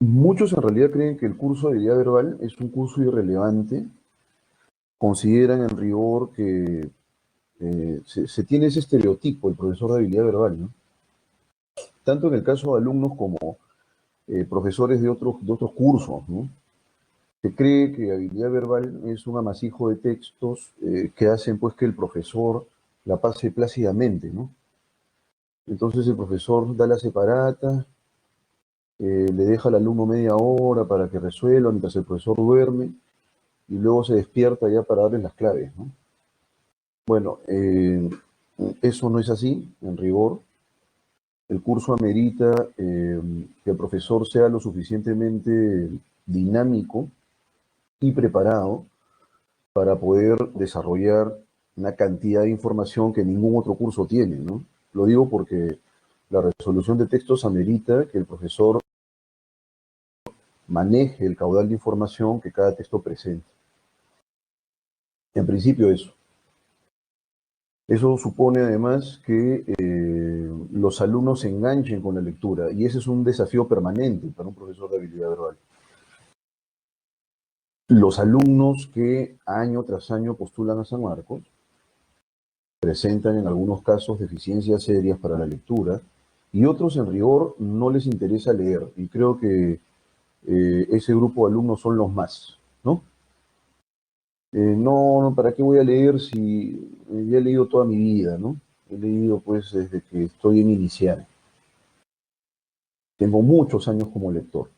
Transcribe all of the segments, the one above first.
Muchos en realidad creen que el curso de habilidad verbal es un curso irrelevante, consideran en rigor que se tiene ese estereotipo, el profesor de habilidad verbal, ¿no? Tanto en el caso de alumnos como profesores de otros cursos, ¿no? Se cree que habilidad verbal es un amasijo de textos que hacen pues que el profesor la pase plácidamente, ¿no? Entonces el profesor da la separata, le deja al alumno media hora para que resuelva mientras el profesor duerme y luego se despierta ya para darles las claves, ¿no? Bueno, eso no es así, en rigor. El curso amerita que el profesor sea lo suficientemente dinámico y preparado para poder desarrollar una cantidad de información que ningún otro curso tiene, ¿no? Lo digo porque la resolución de textos amerita que el profesor maneje el caudal de información que cada texto presenta. En principio eso. Eso supone además que los alumnos se enganchen con la lectura y ese es un desafío permanente para un profesor de habilidad verbal. Los alumnos que año tras año postulan a San Marcos presentan en algunos casos deficiencias serias para la lectura y otros en rigor no les interesa leer y creo que ese grupo de alumnos son los más, ¿no? No, ¿para qué voy a leer si ya he leído toda mi vida, ¿no? He leído pues desde que estoy en inicial. Tengo muchos años como lector.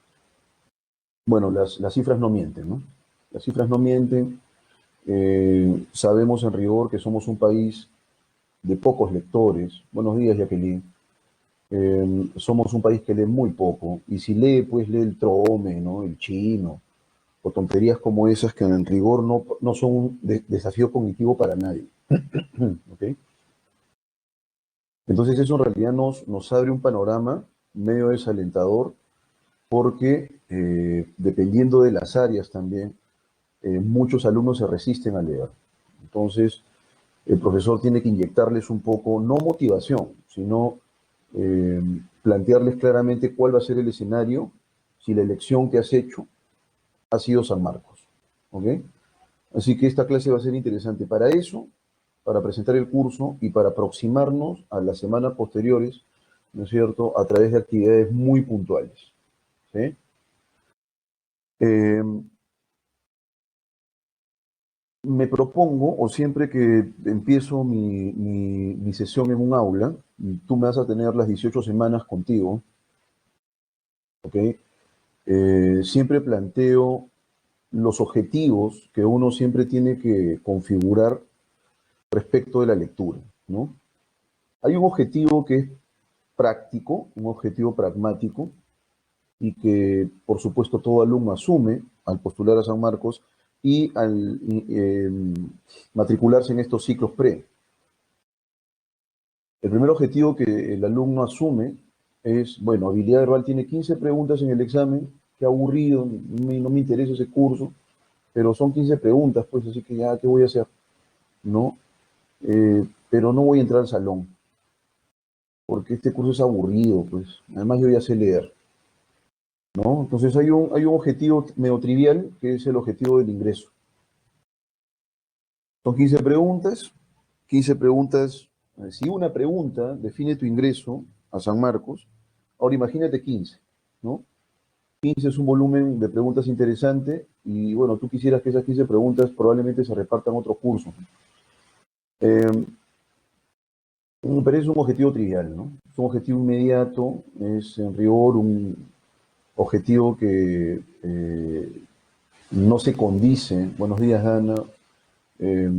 Bueno, las cifras no mienten, ¿no? Las cifras no mienten. Sabemos en rigor que somos un país de pocos lectores. Buenos días, Jacqueline. Somos un país que lee muy poco. Y si lee, pues lee el trome, ¿no? El chino. O tonterías como esas que en rigor no son un desafío cognitivo para nadie. ¿Ok? Entonces eso en realidad nos abre un panorama medio desalentador porque dependiendo de las áreas también, muchos alumnos se resisten a leer. Entonces, el profesor tiene que inyectarles un poco, no motivación, sino eh, plantearles claramente cuál va a ser el escenario si la elección que has hecho ha sido San Marcos. ¿Ok? Así que esta clase va a ser interesante para eso, para presentar el curso y para aproximarnos a las semanas posteriores, ¿no es cierto?, a través de actividades muy puntuales. ¿Sí? Eh, Me propongo, o siempre que empiezo mi sesión en un aula, y tú me vas a tener las 18 semanas contigo, ¿ok? Siempre planteo los objetivos que uno siempre tiene que configurar respecto de la lectura, ¿no? Hay un objetivo que es práctico, un objetivo pragmático, y que por supuesto todo alumno asume al postular a San Marcos y al matricularse en estos ciclos pre. El primer objetivo que el alumno asume es, bueno, habilidad verbal tiene 15 preguntas en el examen, qué aburrido, no me interesa ese curso, pero son 15 preguntas, pues así que ya, ¿qué voy a hacer? ¿No? Pero no voy a entrar al salón, porque este curso es aburrido, pues, además yo ya sé leer, ¿no? Entonces hay un objetivo medio trivial, que es el objetivo del ingreso. Son 15 preguntas, si una pregunta define tu ingreso a San Marcos, ahora imagínate 15, ¿no? 15 es un volumen de preguntas interesante y bueno, tú quisieras que esas 15 preguntas probablemente se repartan a otros cursos. Eh, pero es un objetivo trivial, ¿no? Es un objetivo inmediato, es en rigor un objetivo que no se condice, buenos días Ana, eh,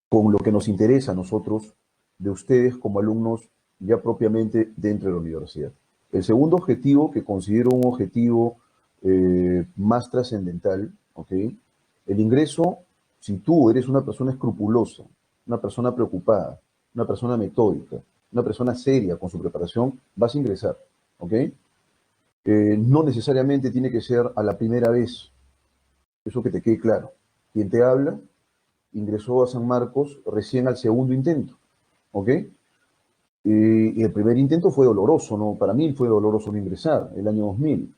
con lo que nos interesa a nosotros de ustedes como alumnos ya propiamente dentro de la universidad. El segundo objetivo, que considero un objetivo más trascendental, ¿ok? El ingreso, si tú eres una persona escrupulosa, una persona preocupada, una persona metódica, una persona seria con su preparación, vas a ingresar, ¿ok? No necesariamente tiene que ser a la primera vez, eso que te quede claro. Quien te habla ingresó a San Marcos recién al segundo intento, ¿ok? Y el primer intento fue doloroso, ¿no? Para mí fue doloroso no ingresar, el año 2000,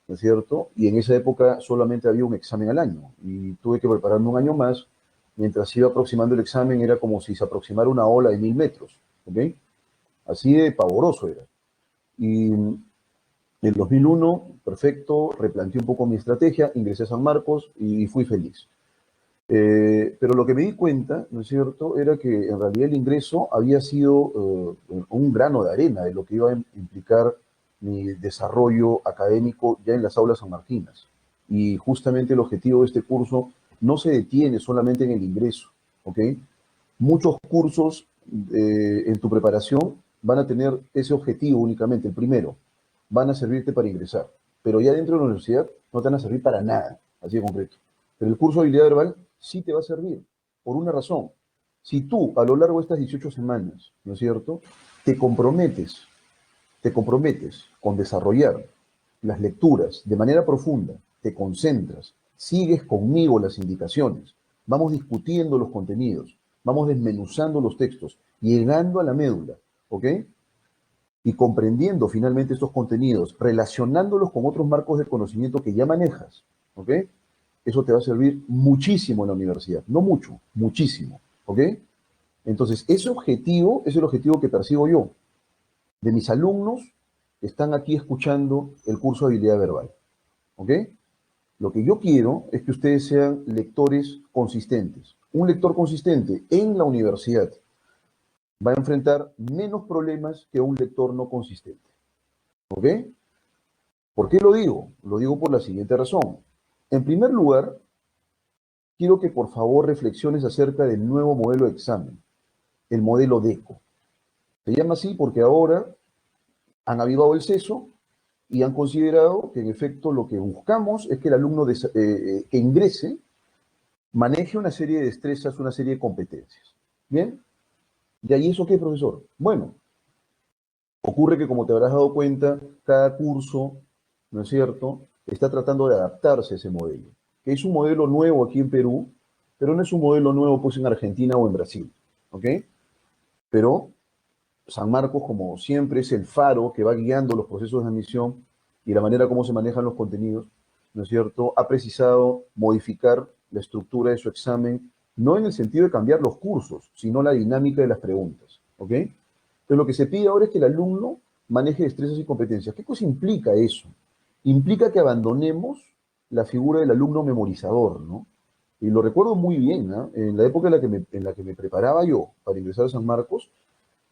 ¿no es cierto? Y en esa época solamente había un examen al año y tuve que prepararme un año más. Mientras iba aproximando el examen era como si se aproximara una ola de 1000 metros, ¿ok? Así de pavoroso era. Y en el 2001, perfecto, replanteé un poco mi estrategia, ingresé a San Marcos y fui feliz. Pero lo que me di cuenta, ¿no es cierto?, era que en realidad el ingreso había sido un grano de arena de lo que iba a implicar mi desarrollo académico ya en las aulas sanmarquinas. Y justamente el objetivo de este curso no se detiene solamente en el ingreso, ¿ok? Muchos cursos en tu preparación van a tener ese objetivo únicamente, el primero, van a servirte para ingresar, pero ya dentro de la universidad no te van a servir para nada, así de concreto. Pero el curso de habilidad verbal sí te va a servir, por una razón. Si tú a lo largo de estas 18 semanas, ¿no es cierto?, te comprometes, te comprometes con desarrollar las lecturas de manera profunda, te concentras, sigues conmigo las indicaciones, vamos discutiendo los contenidos, vamos desmenuzando los textos, llegando a la médula, ¿ok? Y comprendiendo finalmente estos contenidos, relacionándolos con otros marcos de conocimiento que ya manejas, ¿ok? Eso te va a servir muchísimo en la universidad, no mucho, muchísimo, ¿ok? Entonces, ese objetivo es el objetivo que persigo yo, de mis alumnos que están aquí escuchando el curso de habilidad verbal, ¿ok? Lo que yo quiero es que ustedes sean lectores consistentes. Un lector consistente en la universidad va a enfrentar menos problemas que un lector no consistente. ¿Ok? ¿Por qué lo digo? Lo digo por la siguiente razón. En primer lugar, quiero que por favor reflexiones acerca del nuevo modelo de examen, el modelo DECO. Se llama así porque ahora han avivado el seso y han considerado que en efecto lo que buscamos es que el alumno que ingrese maneje una serie de destrezas, una serie de competencias. ¿Bien? ¿Y ahí eso qué, profesor? Bueno, ocurre que, como te habrás dado cuenta, cada curso, ¿no es cierto?, está tratando de adaptarse a ese modelo, que es un modelo nuevo aquí en Perú, pero no es un modelo nuevo pues en Argentina o en Brasil, ¿ok? Pero San Marcos, como siempre, es el faro que va guiando los procesos de admisión y la manera como se manejan los contenidos, ¿no es cierto?, ha precisado modificar la estructura de su examen, no en el sentido de cambiar los cursos, sino la dinámica de las preguntas, ¿ok? Entonces, lo que se pide ahora es que el alumno maneje destrezas y competencias. ¿Qué cosa implica eso? Implica que abandonemos la figura del alumno memorizador, ¿no? Y lo recuerdo muy bien, ¿no? En la época en la que me preparaba yo para ingresar a San Marcos,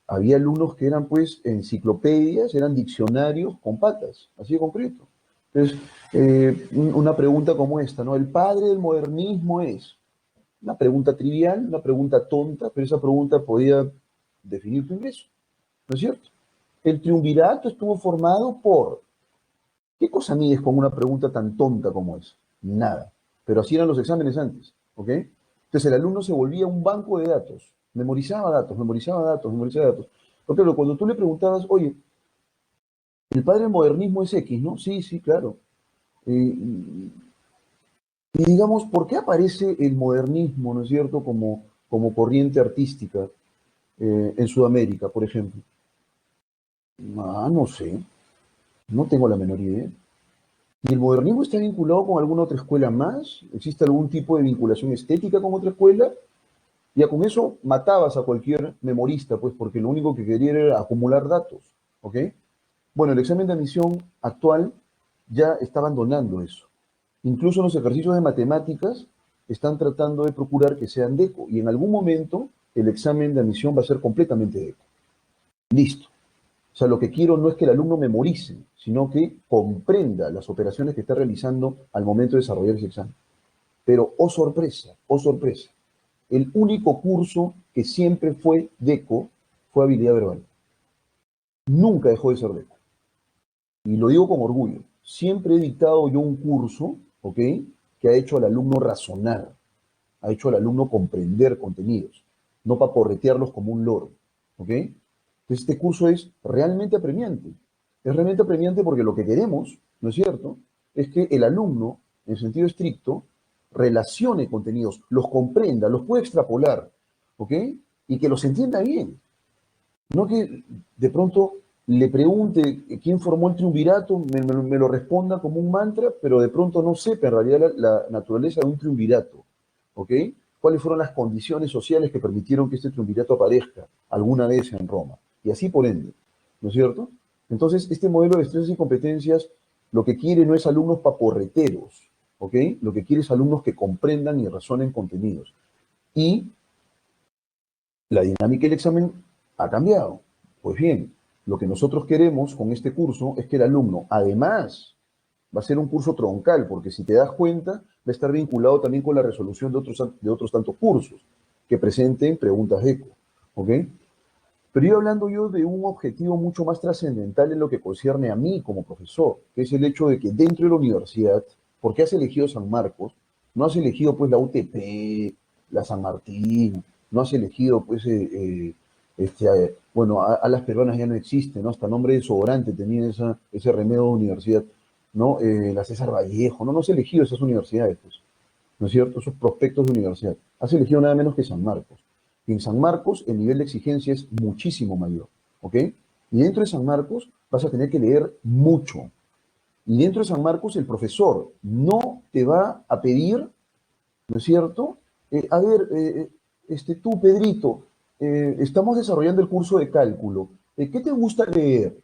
había alumnos que eran pues enciclopedias, eran diccionarios con patas, así de concreto. Entonces, una pregunta como esta, ¿no? El padre del modernismo es una pregunta trivial, una pregunta tonta, pero esa pregunta podía definir tu ingreso, ¿no es cierto? El triunvirato estuvo formado por... ¿Qué cosa mides con una pregunta tan tonta como esa? Nada. Pero así eran los exámenes antes, ¿ok? Entonces el alumno se volvía un banco de datos, memorizaba datos, memorizaba datos, memorizaba datos. Por ejemplo, cuando tú le preguntabas, oye, el padre del modernismo es X, ¿no? Sí, sí, claro. Y digamos, ¿por qué aparece el modernismo, ¿no es cierto?, como corriente artística en Sudamérica, por ejemplo. Ah, no sé, no tengo la menor idea. ¿Y el modernismo está vinculado con alguna otra escuela más? ¿Existe algún tipo de vinculación estética con otra escuela? Ya con eso matabas a cualquier memorista, pues porque lo único que quería era acumular datos, ¿ok? Bueno, el examen de admisión actual ya está abandonando eso. Incluso los ejercicios de matemáticas están tratando de procurar que sean DECO y en algún momento el examen de admisión va a ser completamente DECO. Listo. O sea, lo que quiero no es que el alumno memorice, sino que comprenda las operaciones que está realizando al momento de desarrollar ese examen. Pero, oh sorpresa, el único curso que siempre fue DECO fue habilidad verbal. Nunca dejó de ser DECO. Y lo digo con orgullo. Siempre he dictado yo un curso, ¿ok?, que ha hecho al alumno razonar, ha hecho al alumno comprender contenidos, no para porretearlos como un loro, ¿ok? Entonces este curso es realmente apremiante. Es realmente apremiante porque lo que queremos, ¿no es cierto?, es que el alumno, en sentido estricto, relacione contenidos, los comprenda, los pueda extrapolar, ¿ok? Y que los entienda bien. No que de pronto le pregunte quién formó el triunvirato, me lo responda como un mantra, pero de pronto no sepa en realidad la naturaleza de un triunvirato, ¿ok? ¿Cuáles fueron las condiciones sociales que permitieron que este triunvirato aparezca alguna vez en Roma? Y así por ende, ¿no es cierto? Entonces, este modelo de destrezas y competencias lo que quiere no es alumnos paporreteros, ¿ok? Lo que quiere es alumnos que comprendan y razonen contenidos. Y la dinámica del examen ha cambiado. Pues bien, lo que nosotros queremos con este curso es que el alumno, además, va a ser un curso troncal, porque si te das cuenta, va a estar vinculado también con la resolución de otros tantos cursos que presenten preguntas de eco. ¿Ok? Pero hablando yo de un objetivo mucho más trascendental en lo que concierne a mí como profesor, que es el hecho de que dentro de la universidad, ¿por qué has elegido San Marcos? No has elegido pues la UTP, la San Martín, no has elegido pues, bueno, a las peruanas ya no existe, ¿no? Hasta nombre de sobrante tenía ese remedio de universidad, ¿no? La César Vallejo, no has elegido esas universidades, pues, ¿no es cierto? Esos prospectos de universidad. Has elegido nada menos que San Marcos. Y en San Marcos el nivel de exigencia es muchísimo mayor, ¿ok? Y dentro de San Marcos vas a tener que leer mucho. Y dentro de San Marcos el profesor no te va a pedir, ¿no es cierto? A ver, tú, Pedrito, estamos desarrollando el curso de cálculo. ¿Qué te gusta leer?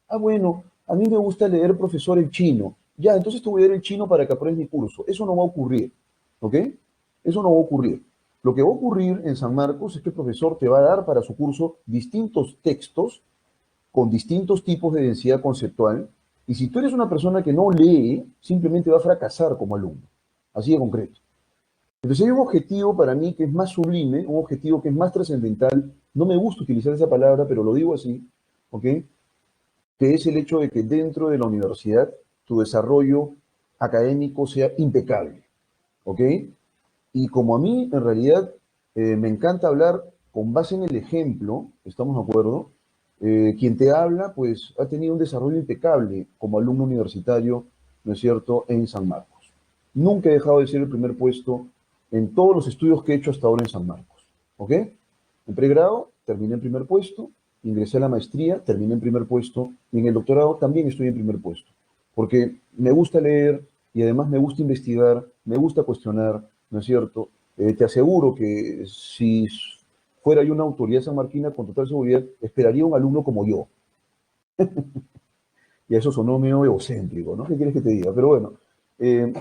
Ah, bueno, a mí me gusta leer, profesor, el chino. Ya, entonces te voy a leer el chino para que apruebes mi curso. Eso no va a ocurrir, ¿ok? Eso no va a ocurrir. Lo que va a ocurrir en San Marcos es que el profesor te va a dar para su curso distintos textos con distintos tipos de densidad conceptual. Y si tú eres una persona que no lee, simplemente va a fracasar como alumno. Así de concreto. Entonces hay un objetivo para mí que es más sublime, un objetivo que es más trascendental. No me gusta utilizar esa palabra, pero lo digo así, ¿ok? Que es el hecho de que dentro de la universidad tu desarrollo académico sea impecable, ¿ok? Y como a mí, en realidad, me encanta hablar con base en el ejemplo, ¿estamos de acuerdo? Quien te habla, pues, ha tenido un desarrollo impecable como alumno universitario, ¿no es cierto?, en San Marcos. Nunca he dejado de ser el primer puesto en todos los estudios que he hecho hasta ahora en San Marcos, ¿ok? En pregrado terminé en primer puesto, ingresé a la maestría, terminé en primer puesto, y en el doctorado también estoy en primer puesto, porque me gusta leer y además me gusta investigar, me gusta cuestionar, ¿no es cierto? Te aseguro que si fuera yo una autoridad sanmarquina con total seguridad, esperaría un alumno como yo. Y eso sonó medio egocéntrico, ¿no? ¿Qué quieres que te diga? Pero bueno, eh,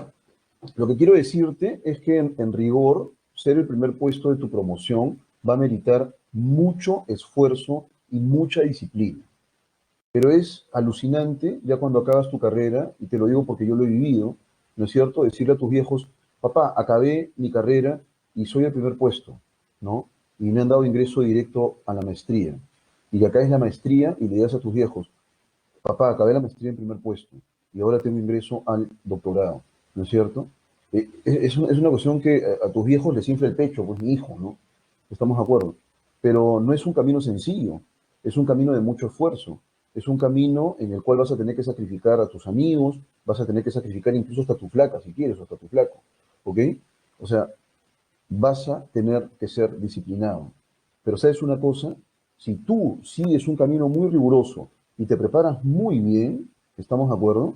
lo que quiero decirte es que en rigor, ser el primer puesto de tu promoción va a meritar mucho esfuerzo y mucha disciplina. Pero es alucinante ya cuando acabas tu carrera, y te lo digo porque yo lo he vivido, ¿no es cierto? Decirle a tus viejos, papá, acabé mi carrera y soy el primer puesto, ¿no? Y me han dado ingreso directo a la maestría. Y acá es la maestría y le das a tus viejos, papá, acabé la maestría en primer puesto y ahora tengo ingreso al doctorado, ¿no es cierto? Es una cuestión que a tus viejos les infla el pecho, pues mi hijo, ¿no? Estamos de acuerdo. Pero no es un camino sencillo, es un camino de mucho esfuerzo, es un camino en el cual vas a tener que sacrificar a tus amigos, vas a tener que sacrificar incluso hasta tu flaca, si quieres, o hasta tu flaco, ¿ok? O sea, vas a tener que ser disciplinado. Pero sabes una cosa, si tú sigues un camino muy riguroso y te preparas muy bien, ¿estamos de acuerdo?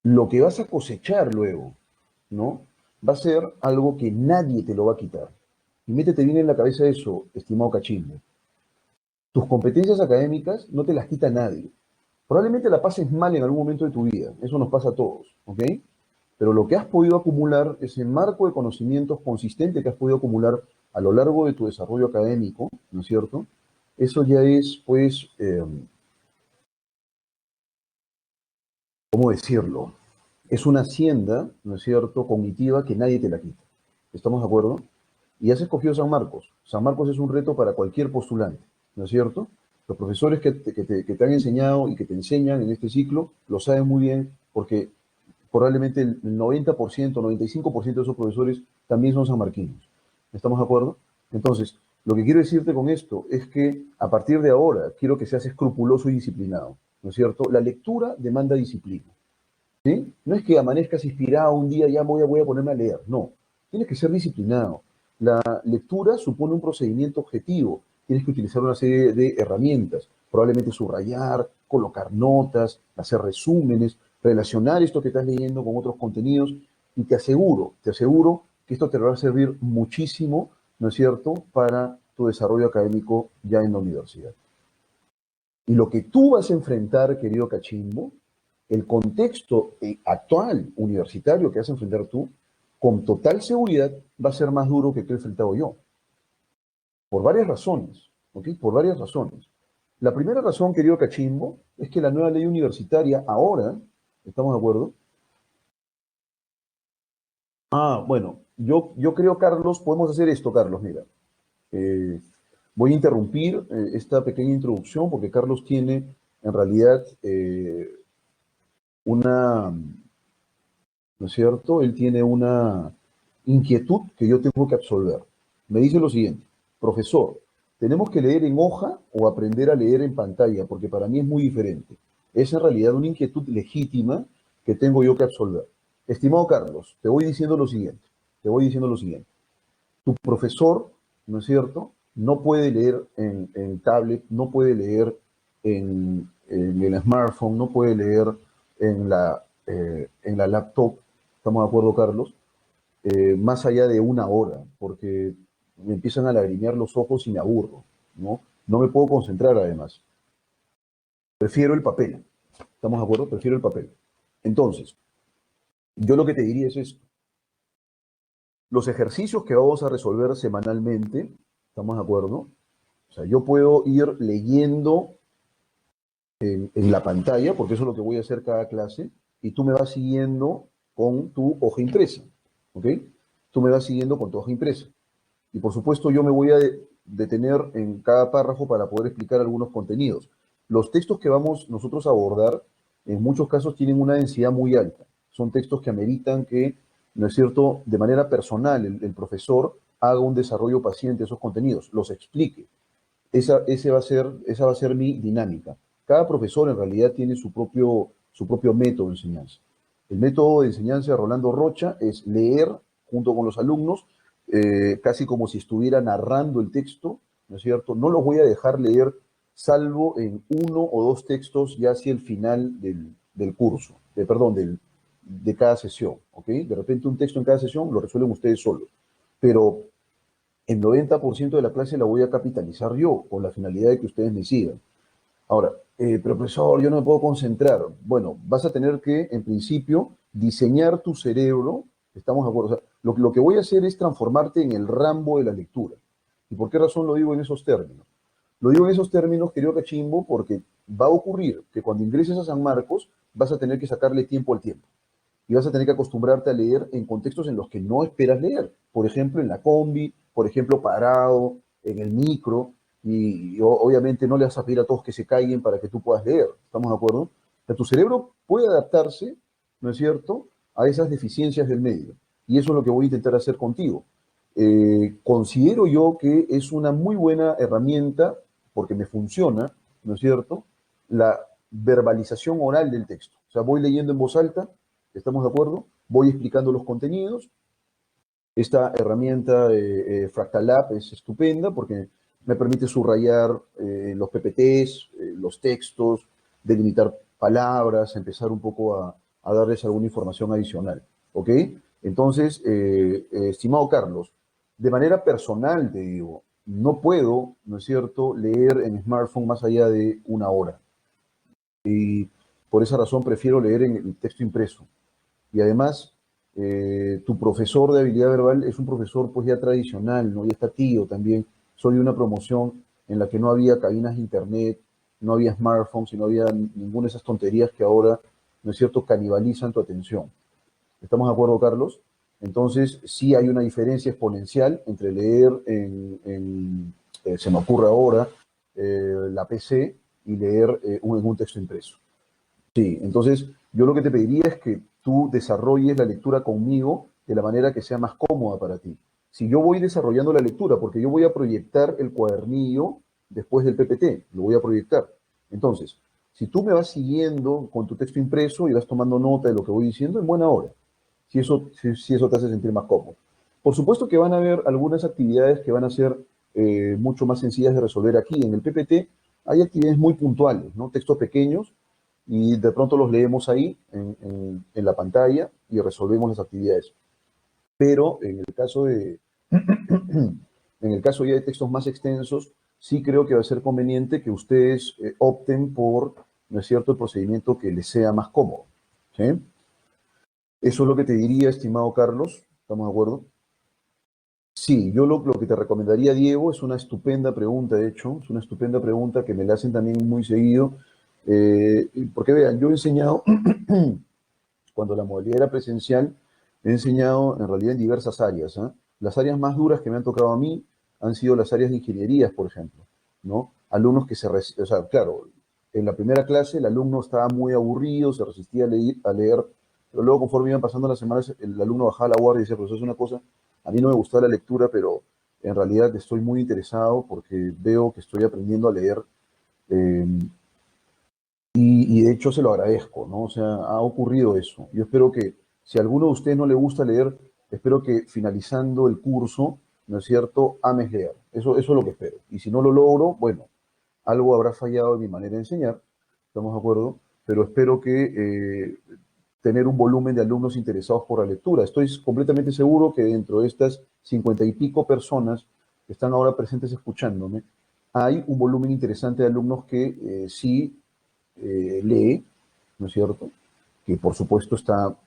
Lo que vas a cosechar luego, ¿no? Va a ser algo que nadie te lo va a quitar. Y métete bien en la cabeza eso, estimado cachimbo. Tus competencias académicas no te las quita nadie. Probablemente la pases mal en algún momento de tu vida, eso nos pasa a todos, ¿ok? Pero lo que has podido acumular, ese marco de conocimientos consistente que has podido acumular a lo largo de tu desarrollo académico, ¿no es cierto? Eso ya es, pues, ¿cómo decirlo? Es una hacienda, ¿no es cierto?, cognitiva que nadie te la quita. ¿Estamos de acuerdo? Y has escogido San Marcos. San Marcos es un reto para cualquier postulante, ¿no es cierto? Los profesores que te han enseñado y que te enseñan en este ciclo lo saben muy bien porque probablemente el 90%, 95% de esos profesores también son sanmarquinos. ¿Estamos de acuerdo? Entonces, lo que quiero decirte con esto es que a partir de ahora quiero que seas escrupuloso y disciplinado, ¿no es cierto? La lectura demanda disciplina, ¿sí? No es que amanezcas inspirado un día, ya voy a ponerme a leer, no. Tienes que ser disciplinado. La lectura supone un procedimiento objetivo. Tienes que utilizar una serie de herramientas, probablemente subrayar, colocar notas, hacer resúmenes, relacionar esto que estás leyendo con otros contenidos, y te aseguro que esto te va a servir muchísimo, ¿no es cierto?, para tu desarrollo académico ya en la universidad. Y lo que tú vas a enfrentar, querido Cachimbo, el contexto actual universitario que vas a enfrentar tú, con total seguridad va a ser más duro que el que he enfrentado yo. Por varias razones, ¿ok? Por varias razones. La primera razón, querido Cachimbo, es que la nueva ley universitaria ahora, ¿estamos de acuerdo? Bueno, yo creo, Carlos, podemos hacer esto, Carlos, mira. Eh, Voy a interrumpir esta pequeña introducción porque Carlos tiene en realidad una, ¿no es cierto? Él tiene una inquietud que yo tengo que absolver. Me dice lo siguiente: profesor, ¿tenemos que leer en hoja o aprender a leer en pantalla? Porque para mí es muy diferente. Es en realidad una inquietud legítima que tengo yo que absolver. Estimado Carlos, te voy diciendo lo siguiente. Te voy diciendo lo siguiente. Tu profesor, ¿no es cierto?, no puede leer en tablet, no puede leer en el smartphone, no puede leer en la laptop, ¿estamos de acuerdo, Carlos? Más allá de una hora, porque me empiezan a lagrimear los ojos y me aburro, ¿no? No me puedo concentrar además. Prefiero el papel, ¿estamos de acuerdo? Prefiero el papel. Entonces, yo lo que te diría es esto. Los ejercicios que vamos a resolver semanalmente, ¿estamos de acuerdo? O sea, yo puedo ir leyendo en la pantalla, porque eso es lo que voy a hacer cada clase, y tú me vas siguiendo con tu hoja impresa, ¿ok? Tú me vas siguiendo con tu hoja impresa. Y por supuesto yo me voy a detener en cada párrafo para poder explicar algunos contenidos. Los textos que vamos nosotros a abordar, en muchos casos tienen una densidad muy alta. Son textos que ameritan que, ¿no es cierto?, de manera personal el profesor haga un desarrollo paciente de esos contenidos, los explique. Esa va a ser mi dinámica. Cada profesor en realidad tiene su propio método de enseñanza. El método de enseñanza de Rolando Rocha es leer junto con los alumnos, casi como si estuviera narrando el texto, ¿no es cierto? No los voy a dejar leer salvo en uno o dos textos ya hacia el final del curso, de cada sesión, ¿ok? De repente un texto en cada sesión lo resuelven ustedes solos, pero el 90% de la clase la voy a capitalizar yo, con la finalidad de que ustedes me sigan. Ahora, pero profesor, yo no me puedo concentrar. Bueno, vas a tener que, en principio, diseñar tu cerebro, estamos de acuerdo. O sea, lo que voy a hacer es transformarte en el Rambo de la lectura. ¿Y por qué razón lo digo en esos términos? Lo digo en esos términos, querido Cachimbo, porque va a ocurrir que cuando ingreses a San Marcos vas a tener que sacarle tiempo al tiempo y vas a tener que acostumbrarte a leer en contextos en los que no esperas leer. Por ejemplo, en la combi, por ejemplo, parado, en el micro, y obviamente no le vas a pedir a todos que se caigan para que tú puedas leer. ¿Estamos de acuerdo? O sea, tu cerebro puede adaptarse, ¿no es cierto?, a esas deficiencias del medio. Y eso es lo que voy a intentar hacer contigo. Considero yo que es una muy buena herramienta, porque me funciona, ¿no es cierto?, la verbalización oral del texto. O sea, voy leyendo en voz alta, ¿estamos de acuerdo? Voy explicando los contenidos. Esta herramienta Fractal Lab es estupenda porque me permite subrayar los PPTs, los textos, delimitar palabras, empezar un poco a darles alguna información adicional. ¿Ok? Entonces, estimado Carlos, de manera personal te digo, no puedo, ¿no es cierto?, leer en smartphone más allá de una hora. Y por esa razón prefiero leer en el texto impreso. Y además, tu profesor de habilidad verbal es un profesor pues ya tradicional, ¿no? Ya está tío también. Soy de una promoción en la que no había cabinas de internet, no había smartphones y no había ninguna de esas tonterías que ahora, ¿no es cierto?, canibalizan tu atención. ¿Estamos de acuerdo, Carlos? Entonces, sí hay una diferencia exponencial entre leer se me ocurre ahora, la PC y leer en un texto impreso. Sí, entonces yo lo que te pediría es que tú desarrolles la lectura conmigo de la manera que sea más cómoda para ti. Si yo voy desarrollando la lectura, porque yo voy a proyectar el cuadernillo después del PPT, lo voy a proyectar. Entonces, si tú me vas siguiendo con tu texto impreso y vas tomando nota de lo que voy diciendo, en buena hora, si eso te hace sentir más cómodo. Por supuesto que van a haber algunas actividades que van a ser mucho más sencillas de resolver aquí. En el PPT hay actividades muy puntuales, ¿no? Textos pequeños y de pronto los leemos ahí en la pantalla y resolvemos las actividades. Pero en el caso de, en el caso ya de textos más extensos, sí creo que va a ser conveniente que ustedes opten por, ¿no es cierto?, el procedimiento que les sea más cómodo. ¿Sí? Eso es lo que te diría, estimado Carlos. ¿Estamos de acuerdo? Sí, yo lo que te recomendaría, Diego, es una estupenda pregunta, de hecho, es una estupenda pregunta que me la hacen también muy seguido, porque vean, yo he enseñado, cuando la modalidad era presencial, he enseñado en realidad en diversas áreas, ¿ah? Las áreas más duras que me han tocado a mí han sido las áreas de ingenierías, por ejemplo, ¿no? Alumnos que o sea, claro, en la primera clase el alumno estaba muy aburrido, se resistía a leer, pero luego conforme iban pasando las semanas, el alumno bajaba la guardia y decía, profesor, es una cosa, a mí no me gusta la lectura, pero en realidad estoy muy interesado porque veo que estoy aprendiendo a leer eh, y de hecho se lo agradezco, ¿no? O sea, ha ocurrido eso. Yo espero que, si a alguno de ustedes no le gusta leer, espero que finalizando el curso, ¿no es cierto?, ames leer. Eso es lo que espero. Y si no lo logro, bueno, algo habrá fallado en mi manera de enseñar, ¿estamos de acuerdo? Pero espero que tener un volumen de alumnos interesados por la lectura. Estoy completamente seguro que dentro de estas 50 y pico personas que están ahora presentes escuchándome, hay un volumen interesante de alumnos que sí lee, ¿no es cierto? Que por supuesto está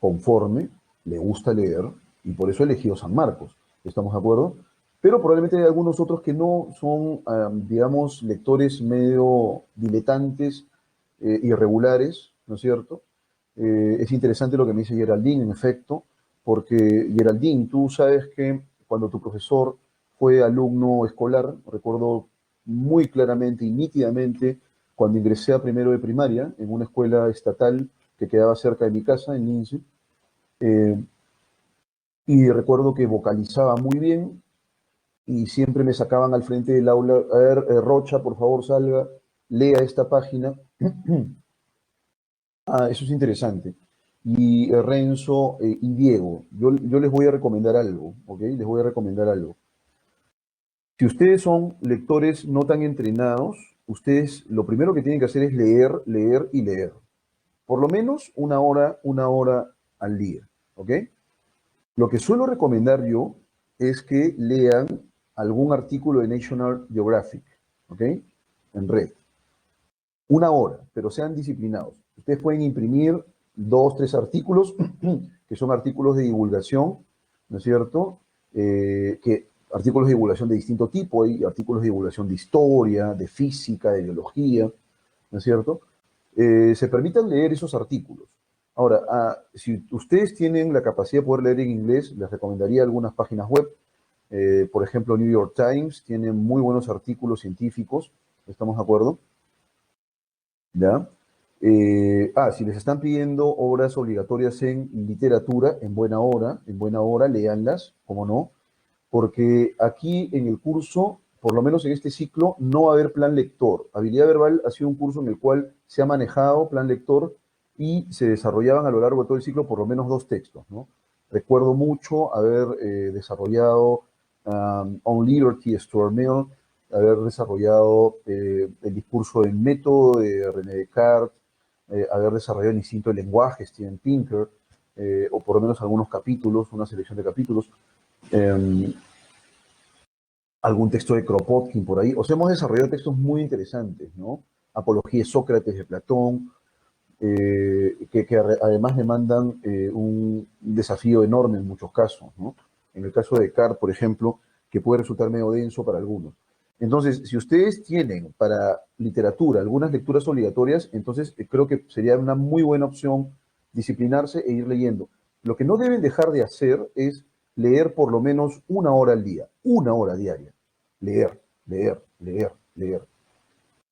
conforme, le gusta leer, y por eso ha elegido San Marcos, ¿estamos de acuerdo? Pero probablemente hay algunos otros que no son, digamos, lectores medio diletantes, irregulares, ¿no es cierto? Es interesante lo que me dice Geraldine, en efecto, porque Geraldine, tú sabes que cuando tu profesor fue alumno escolar, recuerdo muy claramente y nítidamente cuando ingresé a primero de primaria en una escuela estatal que quedaba cerca de mi casa, en Lince, eh, y recuerdo que vocalizaba muy bien y siempre me sacaban al frente del aula, a ver, Rocha, por favor, salga, lea esta página. Ah, eso es interesante. Y Renzo y Diego, yo les voy a recomendar algo, ¿ok? Les voy a recomendar algo. Si ustedes son lectores no tan entrenados, ustedes lo primero que tienen que hacer es leer, leer y leer. Por lo menos una hora al día, ¿ok? Lo que suelo recomendar yo es que lean algún artículo de National Geographic, ¿ok? En red. Una hora, pero sean disciplinados. Ustedes pueden imprimir dos, tres artículos, que son artículos de divulgación, ¿no es cierto? Artículos de divulgación de distinto tipo, hay artículos de divulgación de historia, de física, de biología, ¿no es cierto? Se permitan leer esos artículos. Ahora, si ustedes tienen la capacidad de poder leer en inglés, les recomendaría algunas páginas web. Por ejemplo, New York Times tiene muy buenos artículos científicos, ¿estamos de acuerdo? ¿Ya? Si les están pidiendo obras obligatorias en literatura, en buena hora, léanlas, como no, porque aquí en el curso, por lo menos en este ciclo, no va a haber plan lector. Habilidad verbal ha sido un curso en el cual se ha manejado plan lector y se desarrollaban a lo largo de todo el ciclo por lo menos dos textos, ¿no? Recuerdo mucho haber desarrollado On Liberty, Stuart Mill, haber desarrollado el discurso del método de René Descartes, haber desarrollado el instinto del lenguaje, Steven Pinker, o por lo menos algunos capítulos, una selección de capítulos. Eh, Algún texto de Kropotkin por ahí. O sea, hemos desarrollado textos muy interesantes, ¿no? Apología de Sócrates, de Platón, que además demandan un desafío enorme en muchos casos, ¿no? En el caso de Descartes, por ejemplo, que puede resultar medio denso para algunos. Entonces, si ustedes tienen para literatura algunas lecturas obligatorias, entonces creo que sería una muy buena opción disciplinarse e ir leyendo. Lo que no deben dejar de hacer es leer por lo menos una hora al día, una hora diaria. Leer, leer, leer, leer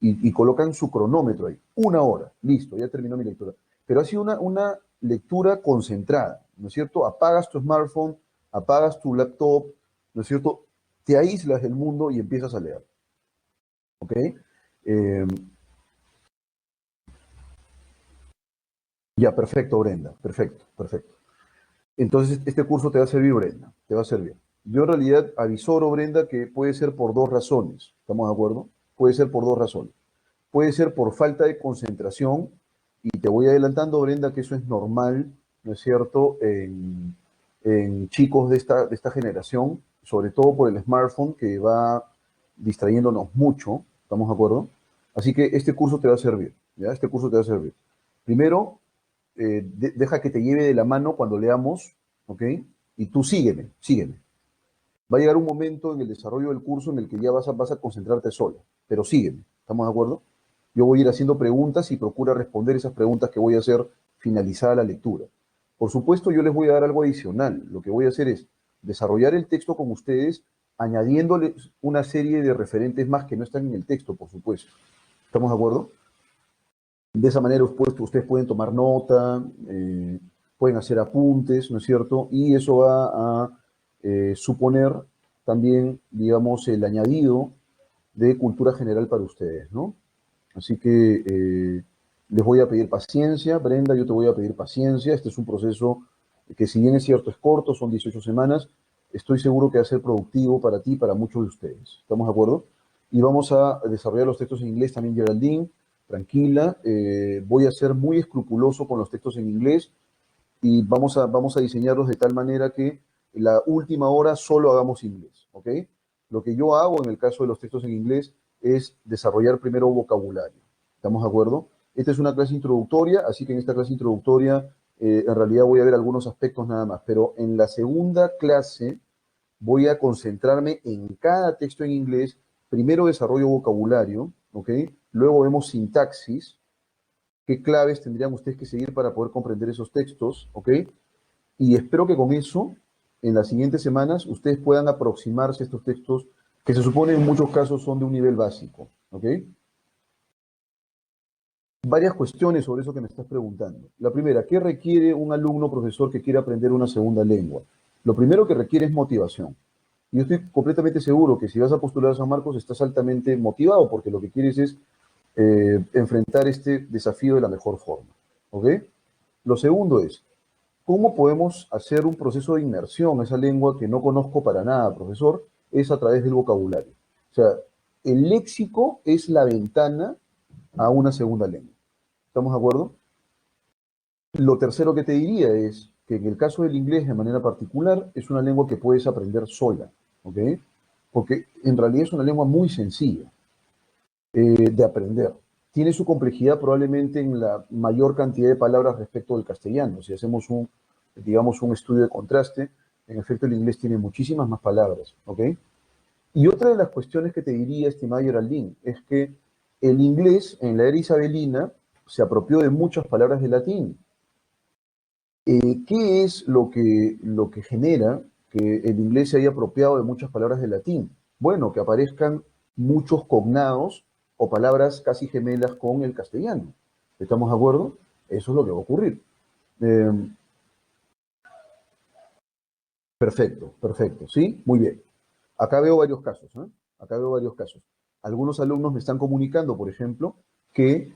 y colocan su cronómetro ahí. Una hora, listo, ya terminó mi lectura. Pero ha sido una lectura concentrada, ¿no es cierto? Apagas tu smartphone, apagas tu laptop, ¿no es cierto? Te aíslas del mundo y empiezas a leer, ¿ok? Eh, ya, perfecto, Brenda, perfecto, perfecto. Entonces, este curso te va a servir, Brenda, te va a servir. Yo en realidad avisoro, Brenda, que puede ser por dos razones. ¿Estamos de acuerdo? Puede ser por dos razones. Puede ser por falta de concentración, y te voy adelantando, Brenda, que eso es normal, ¿no es cierto?, en chicos de esta generación, sobre todo por el smartphone que va distrayéndonos mucho, ¿estamos de acuerdo? Así que este curso te va a servir, ¿ya? Este curso te va a servir. Primero, deja que te lleve de la mano cuando leamos, ¿ok? Y tú sígueme, sígueme. Va a llegar un momento en el desarrollo del curso en el que ya vas a concentrarte solo, pero sígueme, ¿estamos de acuerdo? Yo voy a ir haciendo preguntas y procura responder esas preguntas que voy a hacer finalizada la lectura. Por supuesto, yo les voy a dar algo adicional. Lo que voy a hacer es desarrollar el texto con ustedes, añadiéndoles una serie de referentes más que no están en el texto, por supuesto. ¿Estamos de acuerdo? De esa manera ustedes pueden tomar nota, pueden hacer apuntes, ¿no es cierto? Y eso va a suponer también, digamos, el añadido de cultura general para ustedes, ¿no? Así que les voy a pedir paciencia, Brenda, yo te voy a pedir paciencia. Este es un proceso que, si bien es cierto, es corto, son 18 semanas, estoy seguro que va a ser productivo para ti y para muchos de ustedes. ¿Estamos de acuerdo? Y vamos a desarrollar los textos en inglés también, Geraldine. Tranquila, voy a ser muy escrupuloso con los textos en inglés y vamos a diseñarlos de tal manera que en la última hora solo hagamos inglés, ¿ok? Lo que yo hago en el caso de los textos en inglés es desarrollar primero vocabulario. ¿Estamos de acuerdo? Esta es una clase introductoria, así que en esta clase introductoria en realidad voy a ver algunos aspectos nada más, pero en la segunda clase voy a concentrarme en cada texto en inglés. Primero desarrollo vocabulario, ¿ok? Luego vemos sintaxis, qué claves tendrían ustedes que seguir para poder comprender esos textos, ¿ok? Y espero que con eso, en las siguientes semanas, ustedes puedan aproximarse a estos textos que se supone en muchos casos son de un nivel básico, ¿ok? Varias cuestiones sobre eso que me estás preguntando. La primera, ¿qué requiere un alumno profesor que quiera aprender una segunda lengua? Lo primero que requiere es motivación. Y yo estoy completamente seguro que si vas a postular a San Marcos estás altamente motivado porque lo que quieres es enfrentar este desafío de la mejor forma, ¿ok? Lo segundo es, ¿cómo podemos hacer un proceso de inmersión a esa lengua que no conozco para nada, profesor? Es a través del vocabulario. O sea, el léxico es la ventana a una segunda lengua. ¿Estamos de acuerdo? Lo tercero que te diría es que en el caso del inglés, de manera particular, es una lengua que puedes aprender sola, ¿ok? Porque en realidad es una lengua muy sencilla de aprender. Tiene su complejidad probablemente en la mayor cantidad de palabras respecto del castellano. Si hacemos digamos, un estudio de contraste, en efecto el inglés tiene muchísimas más palabras, ¿ok? Y otra de las cuestiones que te diría, estimada Geraldine, es que el inglés en la era isabelina se apropió de muchas palabras del latín. ¿Qué es lo que genera que el inglés se haya apropiado de muchas palabras del latín? Bueno, que aparezcan muchos cognados o palabras casi gemelas con el castellano. ¿Estamos de acuerdo? Eso es lo que va a ocurrir. Eh, Perfecto, perfecto, ¿sí? Muy bien. Acá veo varios casos, ¿eh? Acá veo varios casos. Algunos alumnos me están comunicando, por ejemplo, que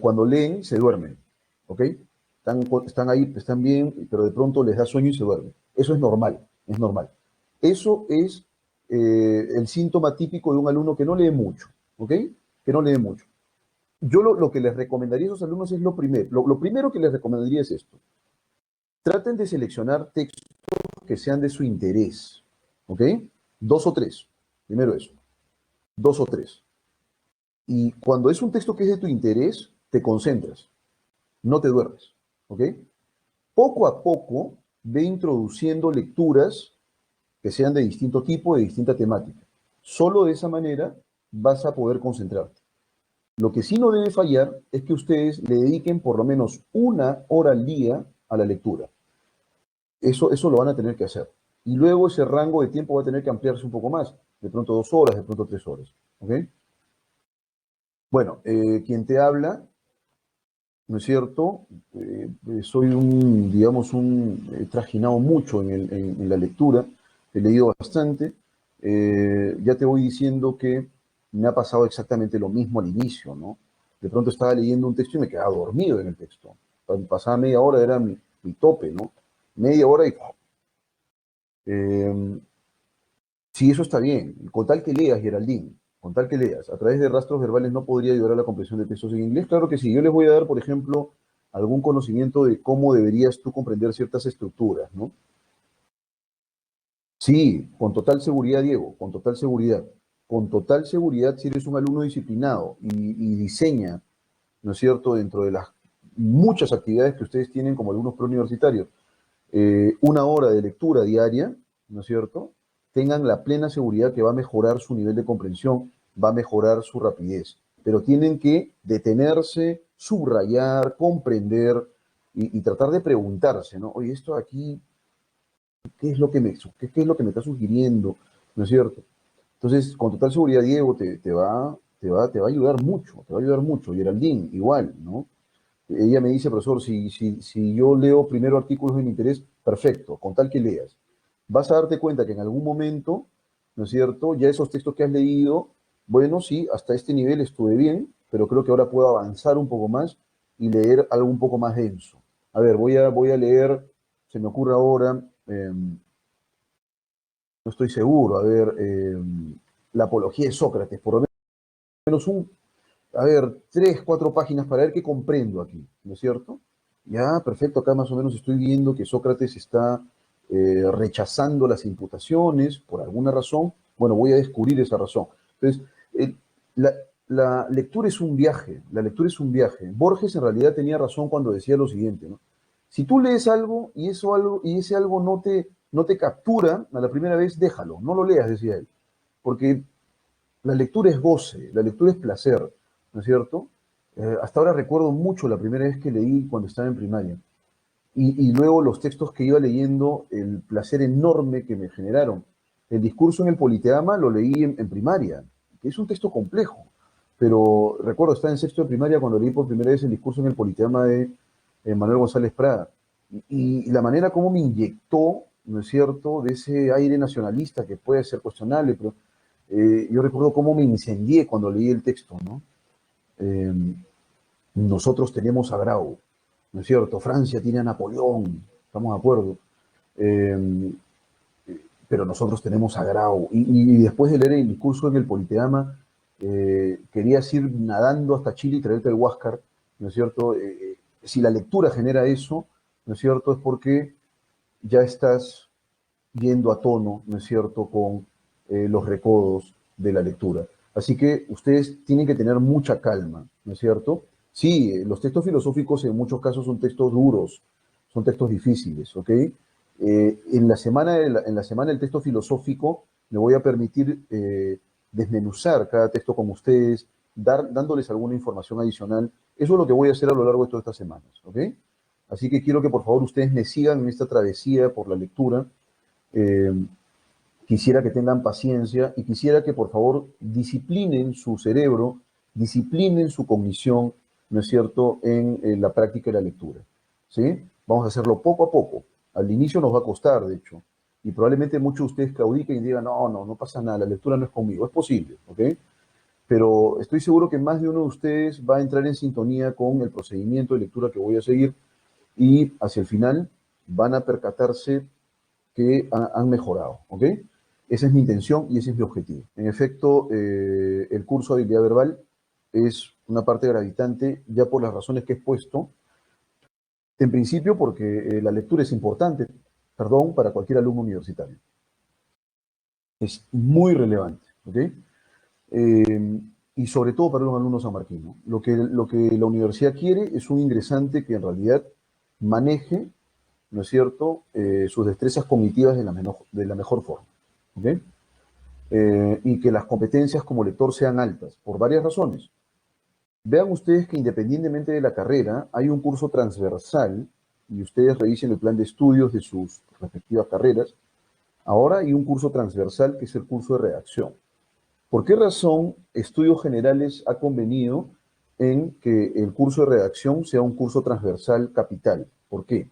cuando leen se duermen, ¿ok? Están ahí, están bien, pero de pronto les da sueño y se duermen. Eso es normal, es normal. Eso es el síntoma típico de un alumno que no lee mucho, ¿ok? Que no lee mucho. Yo lo que les recomendaría a esos alumnos es lo primero. Lo primero que les recomendaría es esto. Traten de seleccionar textos que sean de su interés, ¿ok? Dos o tres. Primero eso. Dos o tres. Y cuando es un texto que es de tu interés, te concentras, no te duermes, ¿ok? Poco a poco ve introduciendo lecturas que sean de distinto tipo, de distinta temática. Solo de esa manera vas a poder concentrarte. Lo que sí no debe fallar es que ustedes le dediquen por lo menos una hora al día a la lectura. Eso lo van a tener que hacer. Y luego ese rango de tiempo va a tener que ampliarse un poco más. De pronto 2 horas, de pronto 3 horas. ¿Ok? Bueno, quien te habla, ¿no es cierto? Soy digamos, he trajinado mucho en la lectura, he leído bastante. Ya te voy diciendo que me ha pasado exactamente lo mismo al inicio, ¿no? De pronto estaba leyendo un texto y me quedaba dormido en el texto. Pasaba media hora, era mi tope, ¿no? media hora y... sí, eso está bien, con tal que leas, Geraldine, con tal que leas. A través de rastros verbales no podría ayudar a la comprensión de textos en inglés. Claro que sí, yo les voy a dar, por ejemplo, algún conocimiento de cómo deberías tú comprender ciertas estructuras, ¿no? Sí, con total seguridad, Diego, con total seguridad. Con total seguridad, si eres un alumno disciplinado y diseña, ¿no es cierto?, dentro de las muchas actividades que ustedes tienen como alumnos preuniversitarios, una hora de lectura diaria, ¿no es cierto?, tengan la plena seguridad que va a mejorar su nivel de comprensión, va a mejorar su rapidez. Pero tienen que detenerse, subrayar, comprender y tratar de preguntarse, ¿no? Oye, esto aquí, ¿qué es lo que qué es lo que me está sugiriendo? ¿No es cierto? Entonces, con total seguridad, Diego, te va a ayudar mucho, te va a ayudar mucho. Geraldine, igual, ¿no? Ella me dice, profesor, si yo leo primero artículos de mi interés, perfecto, con tal que leas. Vas a darte cuenta que en algún momento, ¿no es cierto? Ya esos textos que has leído, bueno, sí, hasta este nivel estuve bien, pero creo que ahora puedo avanzar un poco más y leer algo un poco más denso. A ver, voy a leer, se me ocurre ahora, no estoy seguro, a ver, la apología de Sócrates, por lo menos a ver, 3, 4 páginas para ver qué comprendo aquí, ¿no es cierto? Ya, perfecto, acá más o menos estoy viendo que Sócrates está rechazando las imputaciones por alguna razón. Bueno, voy a descubrir esa razón. Entonces, la, la lectura es un viaje, la lectura es un viaje. Borges en realidad tenía razón cuando decía lo siguiente, ¿no? Si tú lees algo y ese algo no te captura a la primera vez, déjalo, no lo leas, decía él. Porque la lectura es goce, la lectura es placer, ¿no es cierto? Hasta ahora recuerdo mucho la primera vez que leí cuando estaba en primaria. Y luego los textos que iba leyendo, el placer enorme que me generaron. El discurso en el Politeama lo leí en primaria, que es un texto complejo, pero recuerdo estar en sexto de primaria cuando leí por primera vez el discurso en el Politeama de Manuel González Prada. Y la manera como me inyectó, ¿no es cierto?, de ese aire nacionalista que puede ser cuestionable, pero yo recuerdo cómo me incendié cuando leí el texto, ¿no? Eh, nosotros tenemos a Grau, ¿no es cierto? Francia tiene a Napoleón, estamos de acuerdo. Eh, pero nosotros tenemos a Grau. Y después de leer el discurso en el Politeama, querías ir nadando hasta Chile y traerte el Huáscar, ¿no es cierto? Si la lectura genera eso, ¿no es cierto? Es porque ya estás yendo a tono, ¿no es cierto?, con los recodos de la lectura. Así que ustedes tienen que tener mucha calma, ¿no es cierto? Sí, los textos filosóficos en muchos casos son textos duros, son textos difíciles, ¿ok? En la semana del texto filosófico me voy a permitir desmenuzar cada texto con ustedes, dándoles alguna información adicional. Eso es lo que voy a hacer a lo largo de todas estas semanas, ¿ok? Así que quiero que por favor ustedes me sigan en esta travesía por la lectura. eh, Quisiera que tengan paciencia y quisiera que por favor disciplinen su cerebro, disciplinen su cognición, ¿no es cierto?, en la práctica de la lectura. ¿Sí? Vamos a hacerlo poco a poco. Al inicio nos va a costar, de hecho, y probablemente muchos de ustedes claudiquen y digan, no pasa nada, la lectura no es conmigo. Es posible, ¿ok? Pero estoy seguro que más de uno de ustedes va a entrar en sintonía con el procedimiento de lectura que voy a seguir y hacia el final van a percatarse que han mejorado, ¿ok? Esa es mi intención y ese es mi objetivo. En efecto, el curso de habilidad verbal es una parte gravitante ya por las razones que he expuesto. En principio porque la lectura es importante, perdón, para cualquier alumno universitario. Es muy relevante, ¿ok? Eh, y sobre todo para los alumnos sanmarquinos. Lo que la universidad quiere es un ingresante que en realidad maneje, ¿no es cierto?, sus destrezas cognitivas de la mejor forma. ¿Ok? Y que las competencias como lector sean altas, por varias razones. Vean ustedes que independientemente de la carrera, hay un curso transversal, y ustedes revisen el plan de estudios de sus respectivas carreras. Ahora hay un curso transversal que es el curso de redacción. ¿Por qué razón Estudios Generales ha convenido en que el curso de redacción sea un curso transversal capital? ¿Por qué?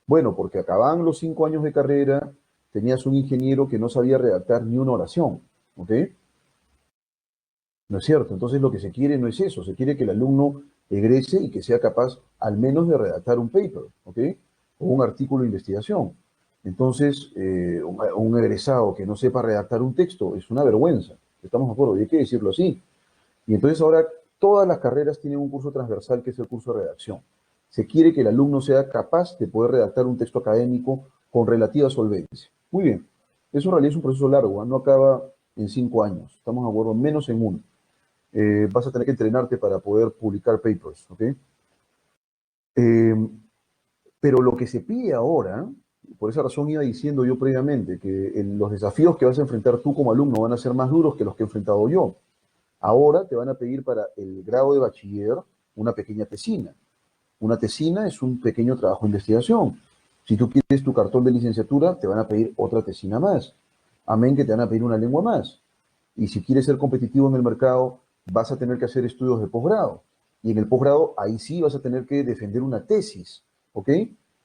Bueno, porque acababan los 5 años de carrera, tenías un ingeniero que no sabía redactar ni una oración, ¿ok? ¿No es cierto? Entonces lo que se quiere no es eso, se quiere que el alumno egrese y que sea capaz al menos de redactar un paper, ¿ok? o un artículo de investigación. Entonces, un egresado que no sepa redactar un texto es una vergüenza, estamos de acuerdo, y hay que decirlo así. Y entonces ahora todas las carreras tienen un curso transversal que es el curso de redacción. Se quiere que el alumno sea capaz de poder redactar un texto académico con relativa solvencia. Muy bien, eso en realidad es un proceso largo, ¿eh? No acaba en 5 años, estamos de acuerdo, menos en uno. Vas a tener que entrenarte para poder publicar papers, ¿ok? Eh, pero lo que se pide ahora, por esa razón iba diciendo yo previamente, que los desafíos que vas a enfrentar tú como alumno van a ser más duros que los que he enfrentado yo. Ahora te van a pedir para el grado de bachiller una pequeña tesina. Una tesina es un pequeño trabajo de investigación. Si tú quieres tu cartón de licenciatura, te van a pedir otra tesina más. Amén que te van a pedir una lengua más. Y si quieres ser competitivo en el mercado, vas a tener que hacer estudios de posgrado. Y en el posgrado, ahí sí vas a tener que defender una tesis, ¿ok?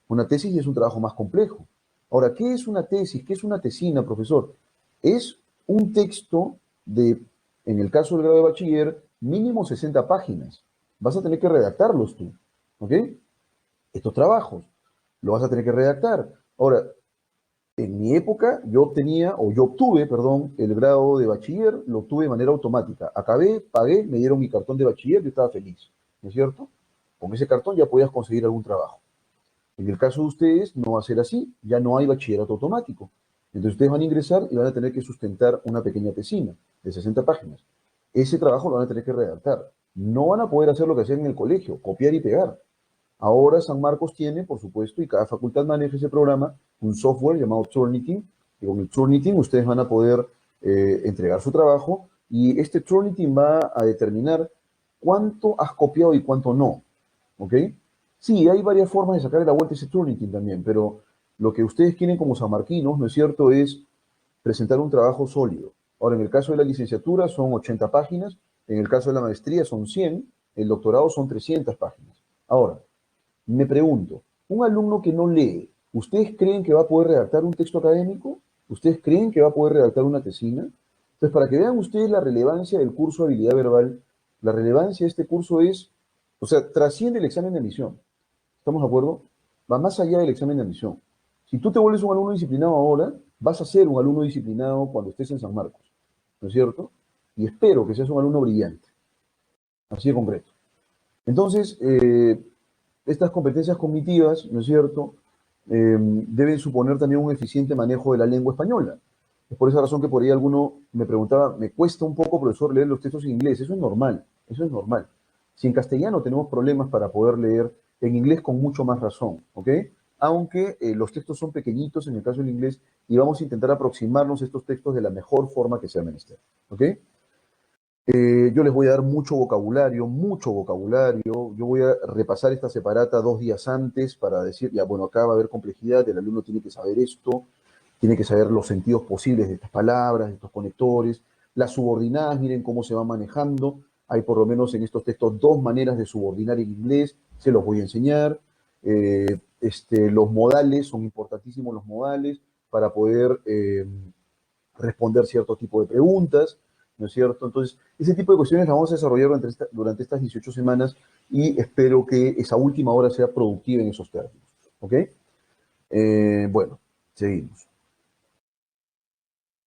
Una tesis es un trabajo más complejo. Ahora, ¿qué es una tesis? ¿Qué es una tesina, profesor? Es un texto de, en el caso del grado de bachiller, mínimo 60 páginas. Vas a tener que redactarlos tú, ¿ok? Estos trabajos lo vas a tener que redactar. Ahora, en mi época yo obtuve, perdón, el grado de bachiller, lo obtuve de manera automática. Acabé, pagué, me dieron mi cartón de bachiller y estaba feliz, ¿no es cierto? Con ese cartón ya podías conseguir algún trabajo. En el caso de ustedes no va a ser así, ya no hay bachillerato automático. Entonces ustedes van a ingresar y van a tener que sustentar una pequeña tesina de 60 páginas. Ese trabajo lo van a tener que redactar. No van a poder hacer lo que hacían en el colegio, copiar y pegar. Ahora San Marcos tiene, por supuesto, y cada facultad maneja ese programa, un software llamado Turnitin, y con el Turnitin ustedes van a poder entregar su trabajo y este Turnitin va a determinar cuánto has copiado y cuánto no, ¿ok? Sí, hay varias formas de sacarle la vuelta a ese Turnitin también, pero lo que ustedes quieren como sanmarquinos, ¿no es cierto?, es presentar un trabajo sólido. Ahora, en el caso de la licenciatura son 80 páginas, en el caso de la maestría son 100, el doctorado son 300 páginas. Ahora, me pregunto, un alumno que no lee, ¿ustedes creen que va a poder redactar un texto académico? ¿Ustedes creen que va a poder redactar una tesina? Entonces, para que vean ustedes la relevancia del curso de habilidad verbal, la relevancia de este curso es, o sea, trasciende el examen de admisión. ¿Estamos de acuerdo? Va más allá del examen de admisión. Si tú te vuelves un alumno disciplinado ahora, vas a ser un alumno disciplinado cuando estés en San Marcos, ¿no es cierto? Y espero que seas un alumno brillante, así de concreto. Entonces, estas competencias cognitivas, ¿no es cierto?, deben suponer también un eficiente manejo de la lengua española. Es por esa razón que por ahí alguno me preguntaba, me cuesta un poco, profesor, leer los textos en inglés. Eso es normal, eso es normal. Si en castellano tenemos problemas para poder leer, en inglés con mucho más razón, ¿ok? Aunque los textos son pequeñitos en el caso del inglés y vamos a intentar aproximarnos a estos textos de la mejor forma que sea menester, ¿ok? Yo les voy a dar mucho vocabulario, mucho vocabulario. Yo voy a repasar esta separata 2 días antes para decir, ya bueno, acá va a haber complejidad, el alumno tiene que saber esto, tiene que saber los sentidos posibles de estas palabras, de estos conectores, las subordinadas, miren cómo se van manejando. Hay por lo menos en estos textos 2 maneras de subordinar en inglés, se los voy a enseñar. Los modales, son importantísimos los modales para poder responder cierto tipo de preguntas, ¿no es cierto? Entonces, ese tipo de cuestiones las vamos a desarrollar durante estas 18 semanas y espero que esa última hora sea productiva en esos términos, ¿ok? Bueno, seguimos.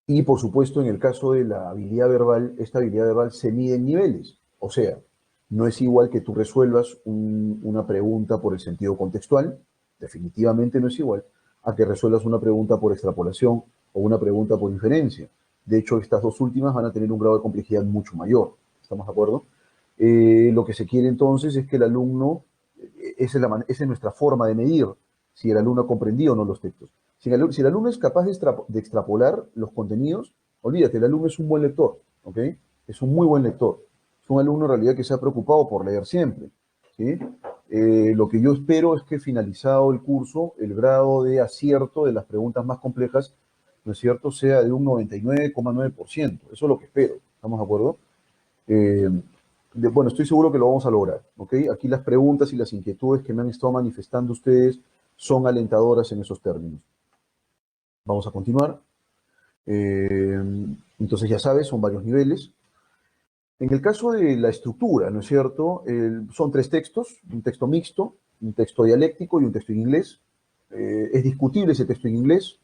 Y por supuesto, en el caso de la habilidad verbal, esta habilidad verbal se mide en niveles. O sea, no es igual que tú resuelvas una pregunta por el sentido contextual, definitivamente no es igual, a que resuelvas una pregunta por extrapolación o una pregunta por inferencia. De hecho, estas dos últimas van a tener un grado de complejidad mucho mayor. ¿Estamos de acuerdo? Lo que se quiere entonces es que el alumno, esa es nuestra forma de medir si el alumno ha comprendido o no los textos. Si el alumno es capaz de extrapolar los contenidos, olvídate, el alumno es un buen lector, ¿ok? Es un muy buen lector. Es un alumno en realidad que se ha preocupado por leer siempre, ¿sí? Lo que yo espero es que finalizado el curso, el grado de acierto de las preguntas más complejas, ¿no es cierto?, sea de un 99,9%. Eso es lo que espero, ¿estamos de acuerdo? Eh, bueno, estoy seguro que lo vamos a lograr, ¿ok? Aquí las preguntas y las inquietudes que me han estado manifestando ustedes son alentadoras en esos términos. Vamos a continuar. Eh, entonces, ya sabes, son varios niveles. En el caso de la estructura, ¿no es cierto? Son 3 textos, un texto mixto, un texto dialéctico y un texto en inglés. Es discutible ese texto en inglés,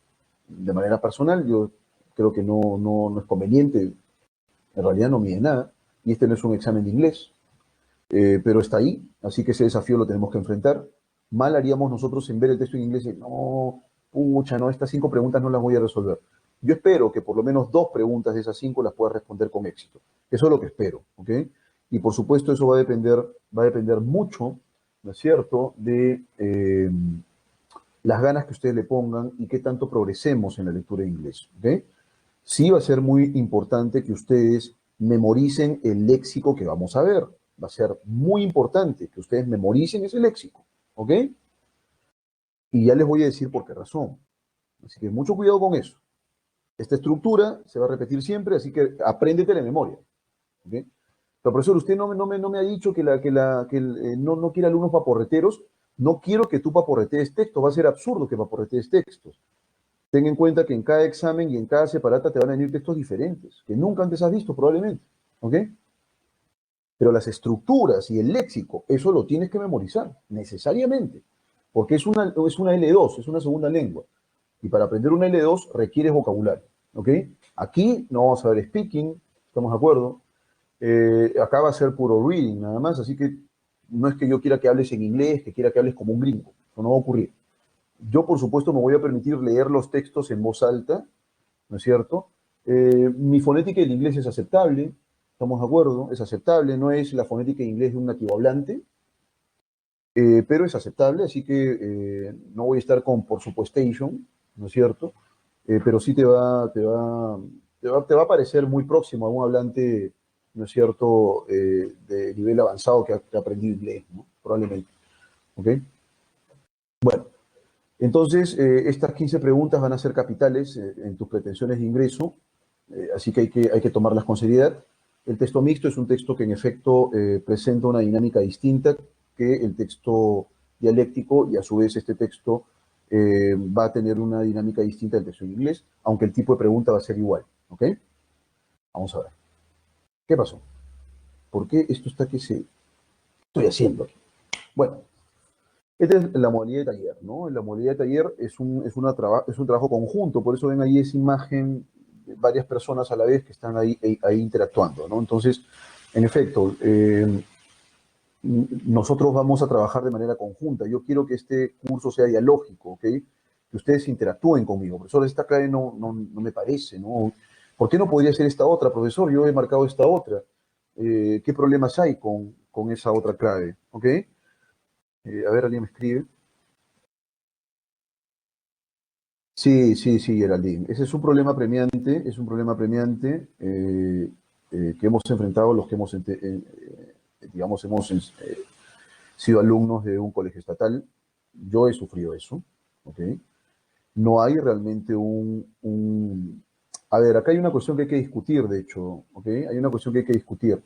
de manera personal, yo creo que no es conveniente, en realidad no mide nada, y este no es un examen de inglés, pero está ahí, así que ese desafío lo tenemos que enfrentar. Mal haríamos nosotros en ver el texto en inglés y no, pucha, no, estas 5 preguntas no las voy a resolver. Yo espero que por lo menos 2 preguntas de esas 5 las puedas responder con éxito. Eso es lo que espero, ¿ok? Y por supuesto eso va a depender mucho, ¿no es cierto?, de las ganas que ustedes le pongan y qué tanto progresemos en la lectura de inglés, ¿ok? Sí va a ser muy importante que ustedes memoricen el léxico que vamos a ver. Va a ser muy importante que ustedes memoricen ese léxico, ¿ok? Y ya les voy a decir por qué razón. Así que mucho cuidado con eso. Esta estructura se va a repetir siempre, así que apréndete de memoria, ¿ok? Pero profesor, usted no me ha dicho que no quiere alumnos paporreteros. No quiero que tú paporretees textos. Va a ser absurdo que paporretees textos. Ten en cuenta que en cada examen y en cada separata te van a venir textos diferentes, que nunca antes has visto probablemente, ¿ok? Pero las estructuras y el léxico, eso lo tienes que memorizar, necesariamente, porque es una L2, es una segunda lengua. Y para aprender una L2 requieres vocabulario, ¿ok? Aquí no vamos a ver speaking, ¿estamos de acuerdo? Acá va a ser puro reading nada más, así que no es que yo quiera que hables en inglés, que quiera que hables como un gringo, eso no va a ocurrir. Yo, por supuesto, me voy a permitir leer los textos en voz alta, ¿no es cierto? Mi fonética del inglés es aceptable, estamos de acuerdo, es aceptable, no es la fonética de inglés de un nativo hablante, pero es aceptable, así que no voy a estar con por supuestation, ¿no es cierto? Pero sí te va a parecer muy próximo a un hablante, ¿no es cierto?, de nivel avanzado que ha aprendido inglés, ¿no? Probablemente, ¿ok? Bueno, entonces, estas 15 preguntas van a ser capitales en tus pretensiones de ingreso, así que hay que tomarlas con seriedad. El texto mixto es un texto que en efecto presenta una dinámica distinta que el texto dialéctico y a su vez este texto va a tener una dinámica distinta del texto en inglés, aunque el tipo de pregunta va a ser igual, ¿ok? Vamos a ver. ¿Qué pasó? ¿Por qué esto está que se estoy haciendo aquí? Bueno, esta es la modalidad de taller, ¿no? La modalidad de taller es un trabajo conjunto, por eso ven ahí esa imagen de varias personas a la vez que están ahí interactuando, ¿no? Entonces, en efecto, nosotros vamos a trabajar de manera conjunta. Yo quiero que este curso sea dialógico, ¿ok? Que ustedes interactúen conmigo. Profesor, esta clave no me parece, ¿no? ¿Por qué no podría ser esta otra, profesor? Yo he marcado esta otra. ¿Qué problemas hay con esa otra clave? ¿Ok? A ver, alguien me escribe. Sí, sí, sí, Geraldine. Ese es un problema premiante que hemos enfrentado los que digamos, hemos sido alumnos de un colegio estatal. Yo he sufrido eso, ¿ok? No hay realmente A ver, acá hay una cuestión que hay que discutir, de hecho, ¿ok? Hay una cuestión que hay que discutir.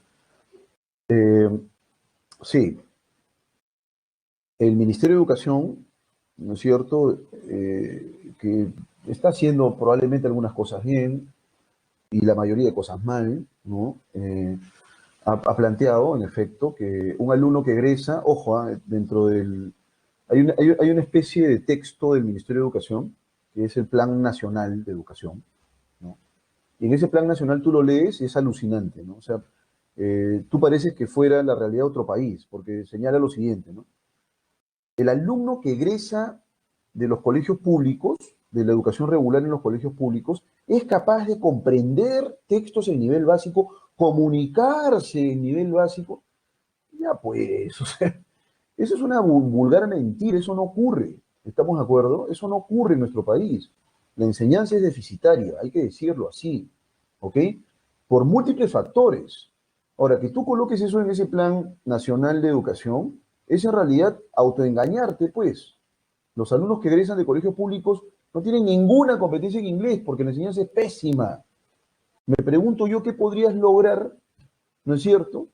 Eh, sí, el Ministerio de Educación, ¿no es cierto?, que está haciendo probablemente algunas cosas bien, y la mayoría de cosas mal, ¿no? Ha planteado, en efecto, que un alumno que egresa, ojo, dentro del... hay una especie de texto del Ministerio de Educación, que es el Plan Nacional de Educación, ¿no? Y en ese Plan Nacional tú lo lees y es alucinante, ¿no? O sea, tú pareces que fuera la realidad de otro país, porque señala lo siguiente, ¿no? El alumno que egresa de los colegios públicos, de la educación regular en los colegios públicos, es capaz de comprender textos en nivel básico, comunicarse en nivel básico. Ya pues, o sea, eso es una vulgar mentira, eso no ocurre. ¿Estamos de acuerdo? Eso no ocurre en nuestro país. La enseñanza es deficitaria, hay que decirlo así, ¿ok? Por múltiples factores. Ahora, que tú coloques eso en ese plan nacional de educación, es en realidad autoengañarte, pues. Los alumnos que egresan de colegios públicos no tienen ninguna competencia en inglés porque la enseñanza es pésima. Me pregunto yo qué podrías lograr, ¿no es cierto?,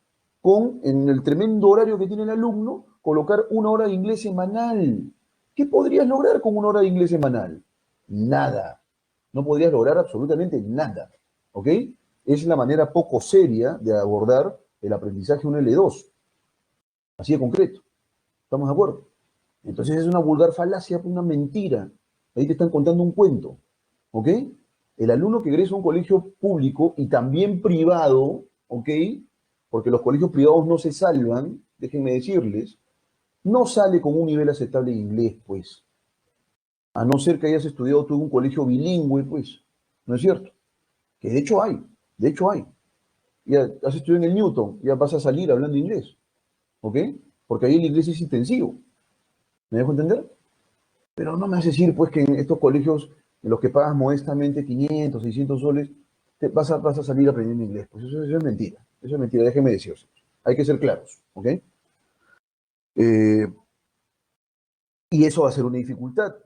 en el tremendo horario que tiene el alumno, colocar 1 hora de inglés semanal. ¿Qué podrías lograr con 1 hora de inglés semanal? Nada. No podrías lograr absolutamente nada. ¿Ok? Es la manera poco seria de abordar el aprendizaje 1 L2. Así de concreto. ¿Estamos de acuerdo? Entonces es una vulgar falacia, una mentira. Ahí te están contando un cuento, ¿ok? El alumno que egresa a un colegio público y también privado, ¿ok? Porque los colegios privados no se salvan, déjenme decirles, no sale con un nivel aceptable de inglés, pues. A no ser que hayas estudiado tú en un colegio bilingüe, pues. ¿No es cierto? Que de hecho hay. Ya has estudiado en el Newton, ya vas a salir hablando inglés, ¿ok? Porque ahí el inglés es intensivo. ¿Me dejo entender? Pero no me haces decir, pues, que en estos colegios en los que pagas modestamente 500, 600 soles, vas a salir aprendiendo inglés. Pues eso es mentira. Eso es mentira, déjeme decirse. Hay que ser claros, ¿ok? Eh, y eso va a ser una dificultad.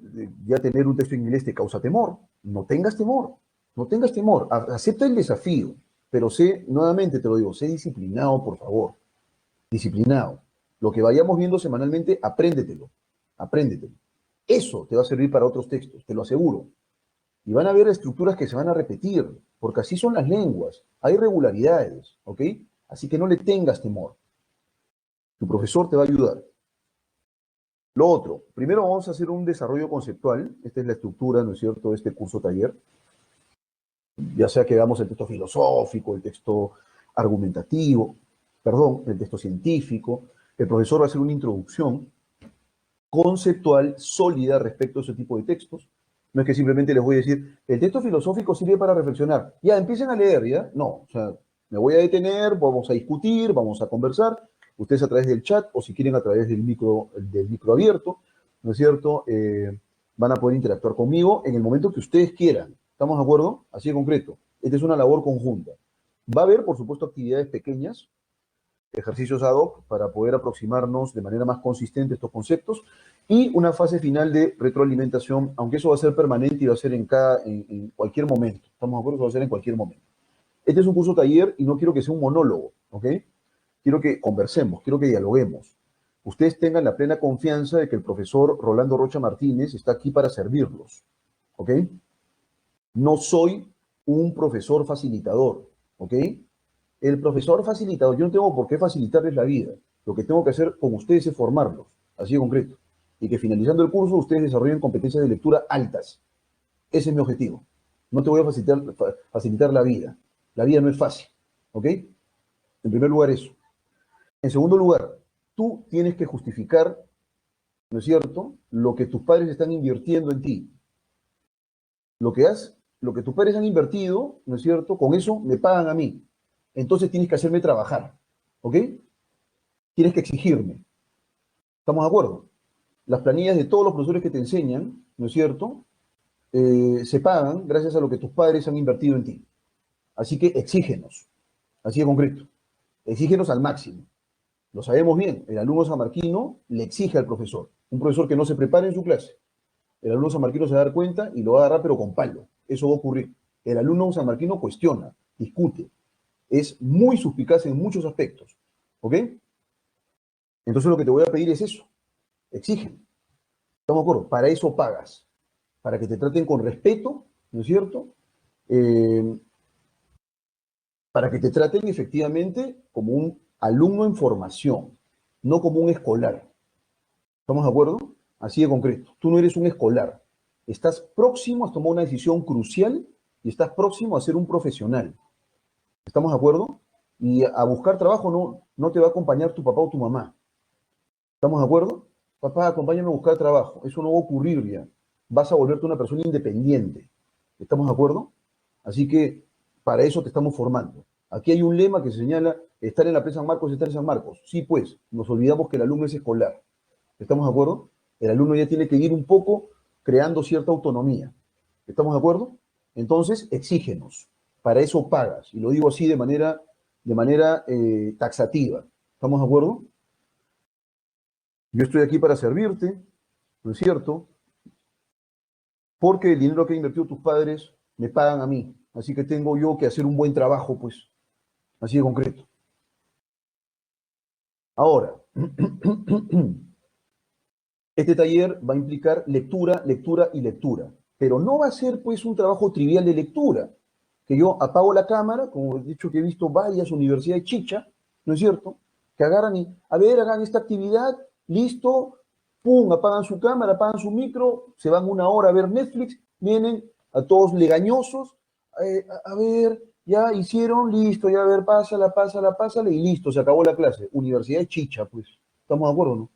Ya tener un texto en inglés te causa temor. No tengas temor. No tengas temor. Acepta el desafío. Pero sé, nuevamente te lo digo, sé disciplinado, por favor. Disciplinado. Lo que vayamos viendo semanalmente, apréndetelo. Apréndetelo. Eso te va a servir para otros textos, te lo aseguro. Y van a haber estructuras que se van a repetir, porque así son las lenguas. Hay regularidades, ¿ok? Así que no le tengas temor. Tu profesor te va a ayudar. Lo otro, primero vamos a hacer un desarrollo conceptual. Esta es la estructura, ¿no es cierto?, de este curso taller. Ya sea que veamos el texto filosófico, el texto argumentativo, perdón, el texto científico. El profesor va a hacer una introducción conceptual sólida respecto a ese tipo de textos. No es que simplemente les voy a decir, el texto filosófico sirve para reflexionar. Ya, empiecen a leer, ¿ya? No, o sea, me voy a detener, vamos a discutir, vamos a conversar, ustedes a través del chat o si quieren a través del micro abierto, ¿no es cierto? Van a poder interactuar conmigo en el momento que ustedes quieran. ¿Estamos de acuerdo? Así de concreto. Esta es una labor conjunta. Va a haber, por supuesto, actividades pequeñas, ejercicios ad hoc para poder aproximarnos de manera más consistente a estos conceptos y una fase final de retroalimentación, aunque eso va a ser permanente y va a ser en cualquier momento. ¿Estamos de acuerdo? Va a ser en cualquier momento. Este es un curso taller y no quiero que sea un monólogo, ¿ok? Quiero que conversemos, quiero que dialoguemos. Ustedes tengan la plena confianza de que el profesor Rolando Rocha Martínez está aquí para servirlos, ¿ok? No soy un profesor facilitador, ¿ok? El profesor facilitador, yo no tengo por qué facilitarles la vida. Lo que tengo que hacer con ustedes es formarlos, así de concreto. Y que finalizando el curso ustedes desarrollen competencias de lectura altas. Ese es mi objetivo. No te voy a facilitar la vida. La vida no es fácil, ¿ok? En primer lugar eso. En segundo lugar, tú tienes que justificar, ¿no es cierto?, lo que tus padres están invirtiendo en ti. Lo que tus padres han invertido, ¿no es cierto?, con eso me pagan a mí. Entonces tienes que hacerme trabajar, ¿ok? Tienes que exigirme. ¿Estamos de acuerdo? Las planillas de todos los profesores que te enseñan, ¿no es cierto?, se pagan gracias a lo que tus padres han invertido en ti. Así que exígenos, así de concreto. Exígenos al máximo. Lo sabemos bien, el alumno sanmarquino le exige al profesor. Un profesor que no se prepare en su clase. El alumno sanmarquino se va a dar cuenta y lo va a agarrar pero con palo. Eso va a ocurrir. El alumno sanmarquino cuestiona, discute. Es muy suspicaz en muchos aspectos. ¿Ok? Entonces lo que te voy a pedir es eso. Exigen. ¿Estamos de acuerdo? Para eso pagas. Para que te traten con respeto, ¿no es cierto? Para que te traten efectivamente como un alumno en formación, no como un escolar. ¿Estamos de acuerdo? Así de concreto. Tú no eres un escolar. Estás próximo a tomar una decisión crucial y estás próximo a ser un profesional. ¿Estamos de acuerdo? Y a buscar trabajo no te va a acompañar tu papá o tu mamá. ¿Estamos de acuerdo? Papá, acompáñame a buscar trabajo. Eso no va a ocurrir ya. Vas a volverte una persona independiente. ¿Estamos de acuerdo? Así que para eso te estamos formando. Aquí hay un lema que se señala, estar en la Plaza San Marcos, estar en San Marcos. Sí, pues, nos olvidamos que el alumno es escolar. ¿Estamos de acuerdo? El alumno ya tiene que ir un poco creando cierta autonomía. ¿Estamos de acuerdo? Entonces, exígenos. Para eso pagas. Y lo digo así de manera taxativa. ¿Estamos de acuerdo? Yo estoy aquí para servirte, ¿no es cierto? Porque el dinero que han invertido tus padres me pagan a mí. Así que tengo yo que hacer un buen trabajo, pues. Así de concreto. Ahora, este taller va a implicar lectura, lectura y lectura. Pero no va a ser, pues, un trabajo trivial de lectura. Que yo apago la cámara, como he dicho que he visto varias universidades chicha, ¿no es cierto? Que agarran y, a ver, hagan esta actividad, listo, pum, apagan su cámara, apagan su micro, se van una hora a ver Netflix, vienen a todos legañosos, a ver, ya hicieron, listo, ya a ver, pásala, y listo, se acabó la clase. Universidad de chicha, pues, ¿estamos de acuerdo, no?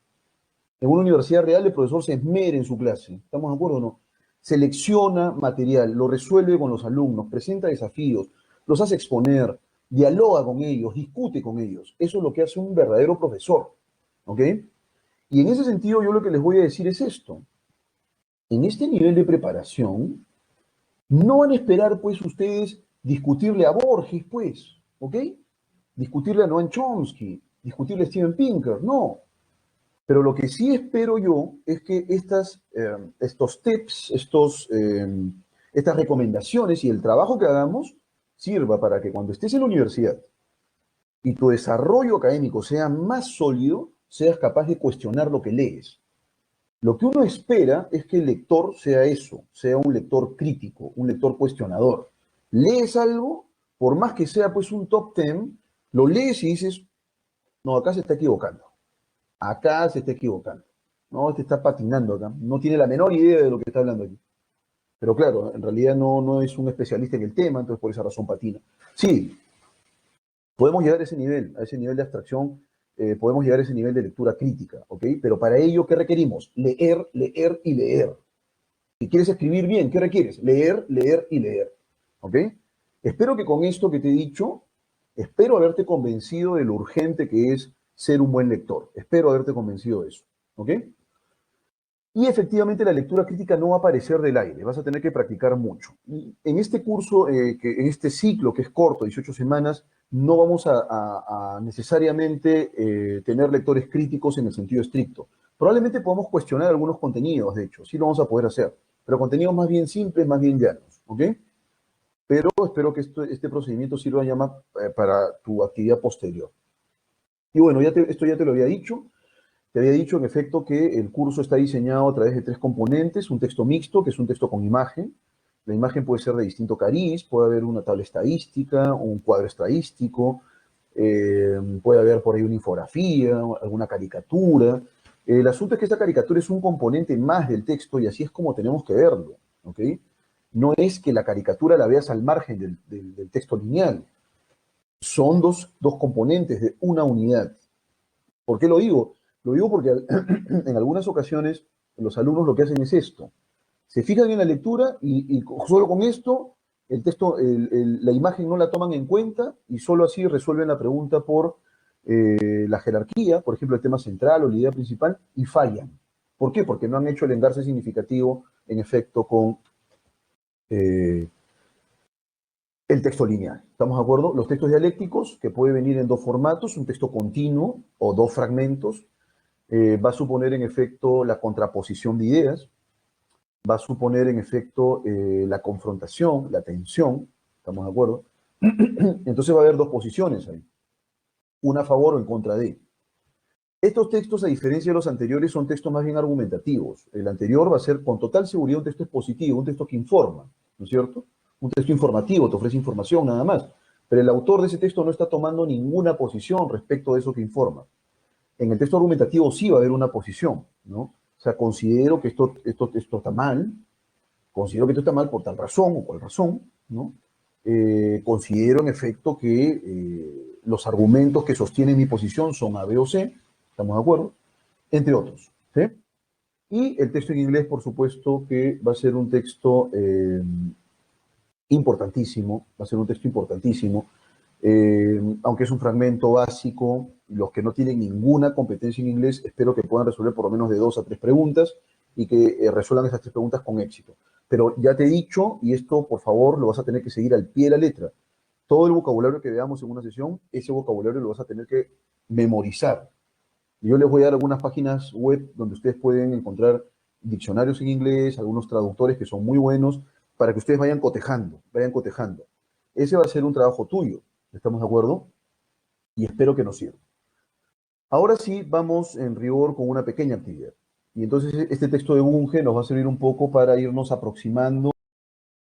En una universidad real el profesor se esmera en su clase, ¿estamos de acuerdo o no? Selecciona material, lo resuelve con los alumnos, presenta desafíos, los hace exponer, dialoga con ellos, discute con ellos. Eso es lo que hace un verdadero profesor, ¿ok? Y en ese sentido yo lo que les voy a decir es esto. En este nivel de preparación, no van a esperar, pues, ustedes discutirle a Borges, pues, ¿ok? Discutirle a Noam Chomsky, discutirle a Steven Pinker, no. Pero lo que sí espero yo es que estos tips, estas recomendaciones y el trabajo que hagamos sirva para que cuando estés en la universidad y tu desarrollo académico sea más sólido, seas capaz de cuestionar lo que lees. Lo que uno espera es que el lector sea eso, sea un lector crítico, un lector cuestionador. Lees algo, por más que sea pues un top 10, lo lees y dices, no, acá se está equivocando. Acá se está equivocando. No, este está patinando acá. No tiene la menor idea de lo que está hablando aquí. Pero claro, en realidad no es un especialista en el tema, entonces por esa razón patina. Sí, podemos llegar a ese nivel de abstracción, podemos llegar a ese nivel de lectura crítica, ¿ok? Pero para ello, ¿qué requerimos? Leer, leer y leer. Si quieres escribir bien, ¿qué requieres? Leer, leer y leer, ¿ok? Espero que con esto que te he dicho, espero haberte convencido de lo urgente que es ser un buen lector. Espero haberte convencido de eso, ¿ok? Y efectivamente la lectura crítica no va a aparecer del aire, vas a tener que practicar mucho. Y en este curso, en este ciclo que es corto, 18 semanas, no vamos a necesariamente tener lectores críticos en el sentido estricto. Probablemente podamos cuestionar algunos contenidos, de hecho, sí lo vamos a poder hacer, pero contenidos más bien simples, más bien llanos, ¿ok? Pero espero que este procedimiento sirva ya más para tu actividad posterior. Y bueno, esto ya te lo había dicho. Te había dicho, en efecto, que el curso está diseñado a través de tres componentes. Un texto mixto, que es un texto con imagen. La imagen puede ser de distinto cariz, puede haber una tabla estadística, un cuadro estadístico, puede haber por ahí una infografía, alguna caricatura. El asunto es que esta caricatura es un componente más del texto y así es como tenemos que verlo, ¿ok? No es que la caricatura la veas al margen del texto lineal. Son dos componentes de una unidad. ¿Por qué lo digo? Lo digo porque en algunas ocasiones los alumnos lo que hacen es esto. Se fijan en la lectura y solo con esto el texto, la imagen no la toman en cuenta y solo así resuelven la pregunta por la jerarquía, por ejemplo, el tema central o la idea principal, y fallan. ¿Por qué? Porque no han hecho el engarce significativo, en efecto, con eh, el texto lineal. ¿Estamos de acuerdo? Los textos dialécticos, que puede venir en dos formatos, un texto continuo o dos fragmentos, va a suponer en efecto la contraposición de ideas, va a suponer en efecto la confrontación, la tensión, ¿estamos de acuerdo? Entonces va a haber dos posiciones ahí, una a favor o en contra de. Estos textos, a diferencia de los anteriores, son textos más bien argumentativos. El anterior va a ser con total seguridad un texto expositivo, un texto que informa, ¿no es cierto? Un texto informativo, te ofrece información nada más. Pero el autor de ese texto no está tomando ninguna posición respecto de eso que informa. En el texto argumentativo sí va a haber una posición, ¿no? O sea, considero que esto está mal, considero que esto está mal por tal razón o cual razón, ¿no? Considero en efecto que los argumentos que sostienen mi posición son A, B o C, ¿estamos de acuerdo? Entre otros, ¿sí? Y el texto en inglés, por supuesto, que va a ser un texto importantísimo, va a ser un texto importantísimo, aunque es un fragmento básico, los que no tienen ninguna competencia en inglés, espero que puedan resolver por lo menos de 2 a 3 preguntas y que resuelvan esas 3 preguntas con éxito. Pero ya te he dicho, y esto por favor lo vas a tener que seguir al pie de la letra, todo el vocabulario que veamos en una sesión, ese vocabulario lo vas a tener que memorizar. Yo les voy a dar algunas páginas web donde ustedes pueden encontrar diccionarios en inglés, algunos traductores que son muy buenos, para que ustedes vayan cotejando, vayan cotejando. Ese va a ser un trabajo tuyo, ¿estamos de acuerdo? Y espero que nos sirva. Ahora sí, vamos en rigor con una pequeña actividad. Y entonces este texto de Bunge nos va a servir un poco para irnos aproximando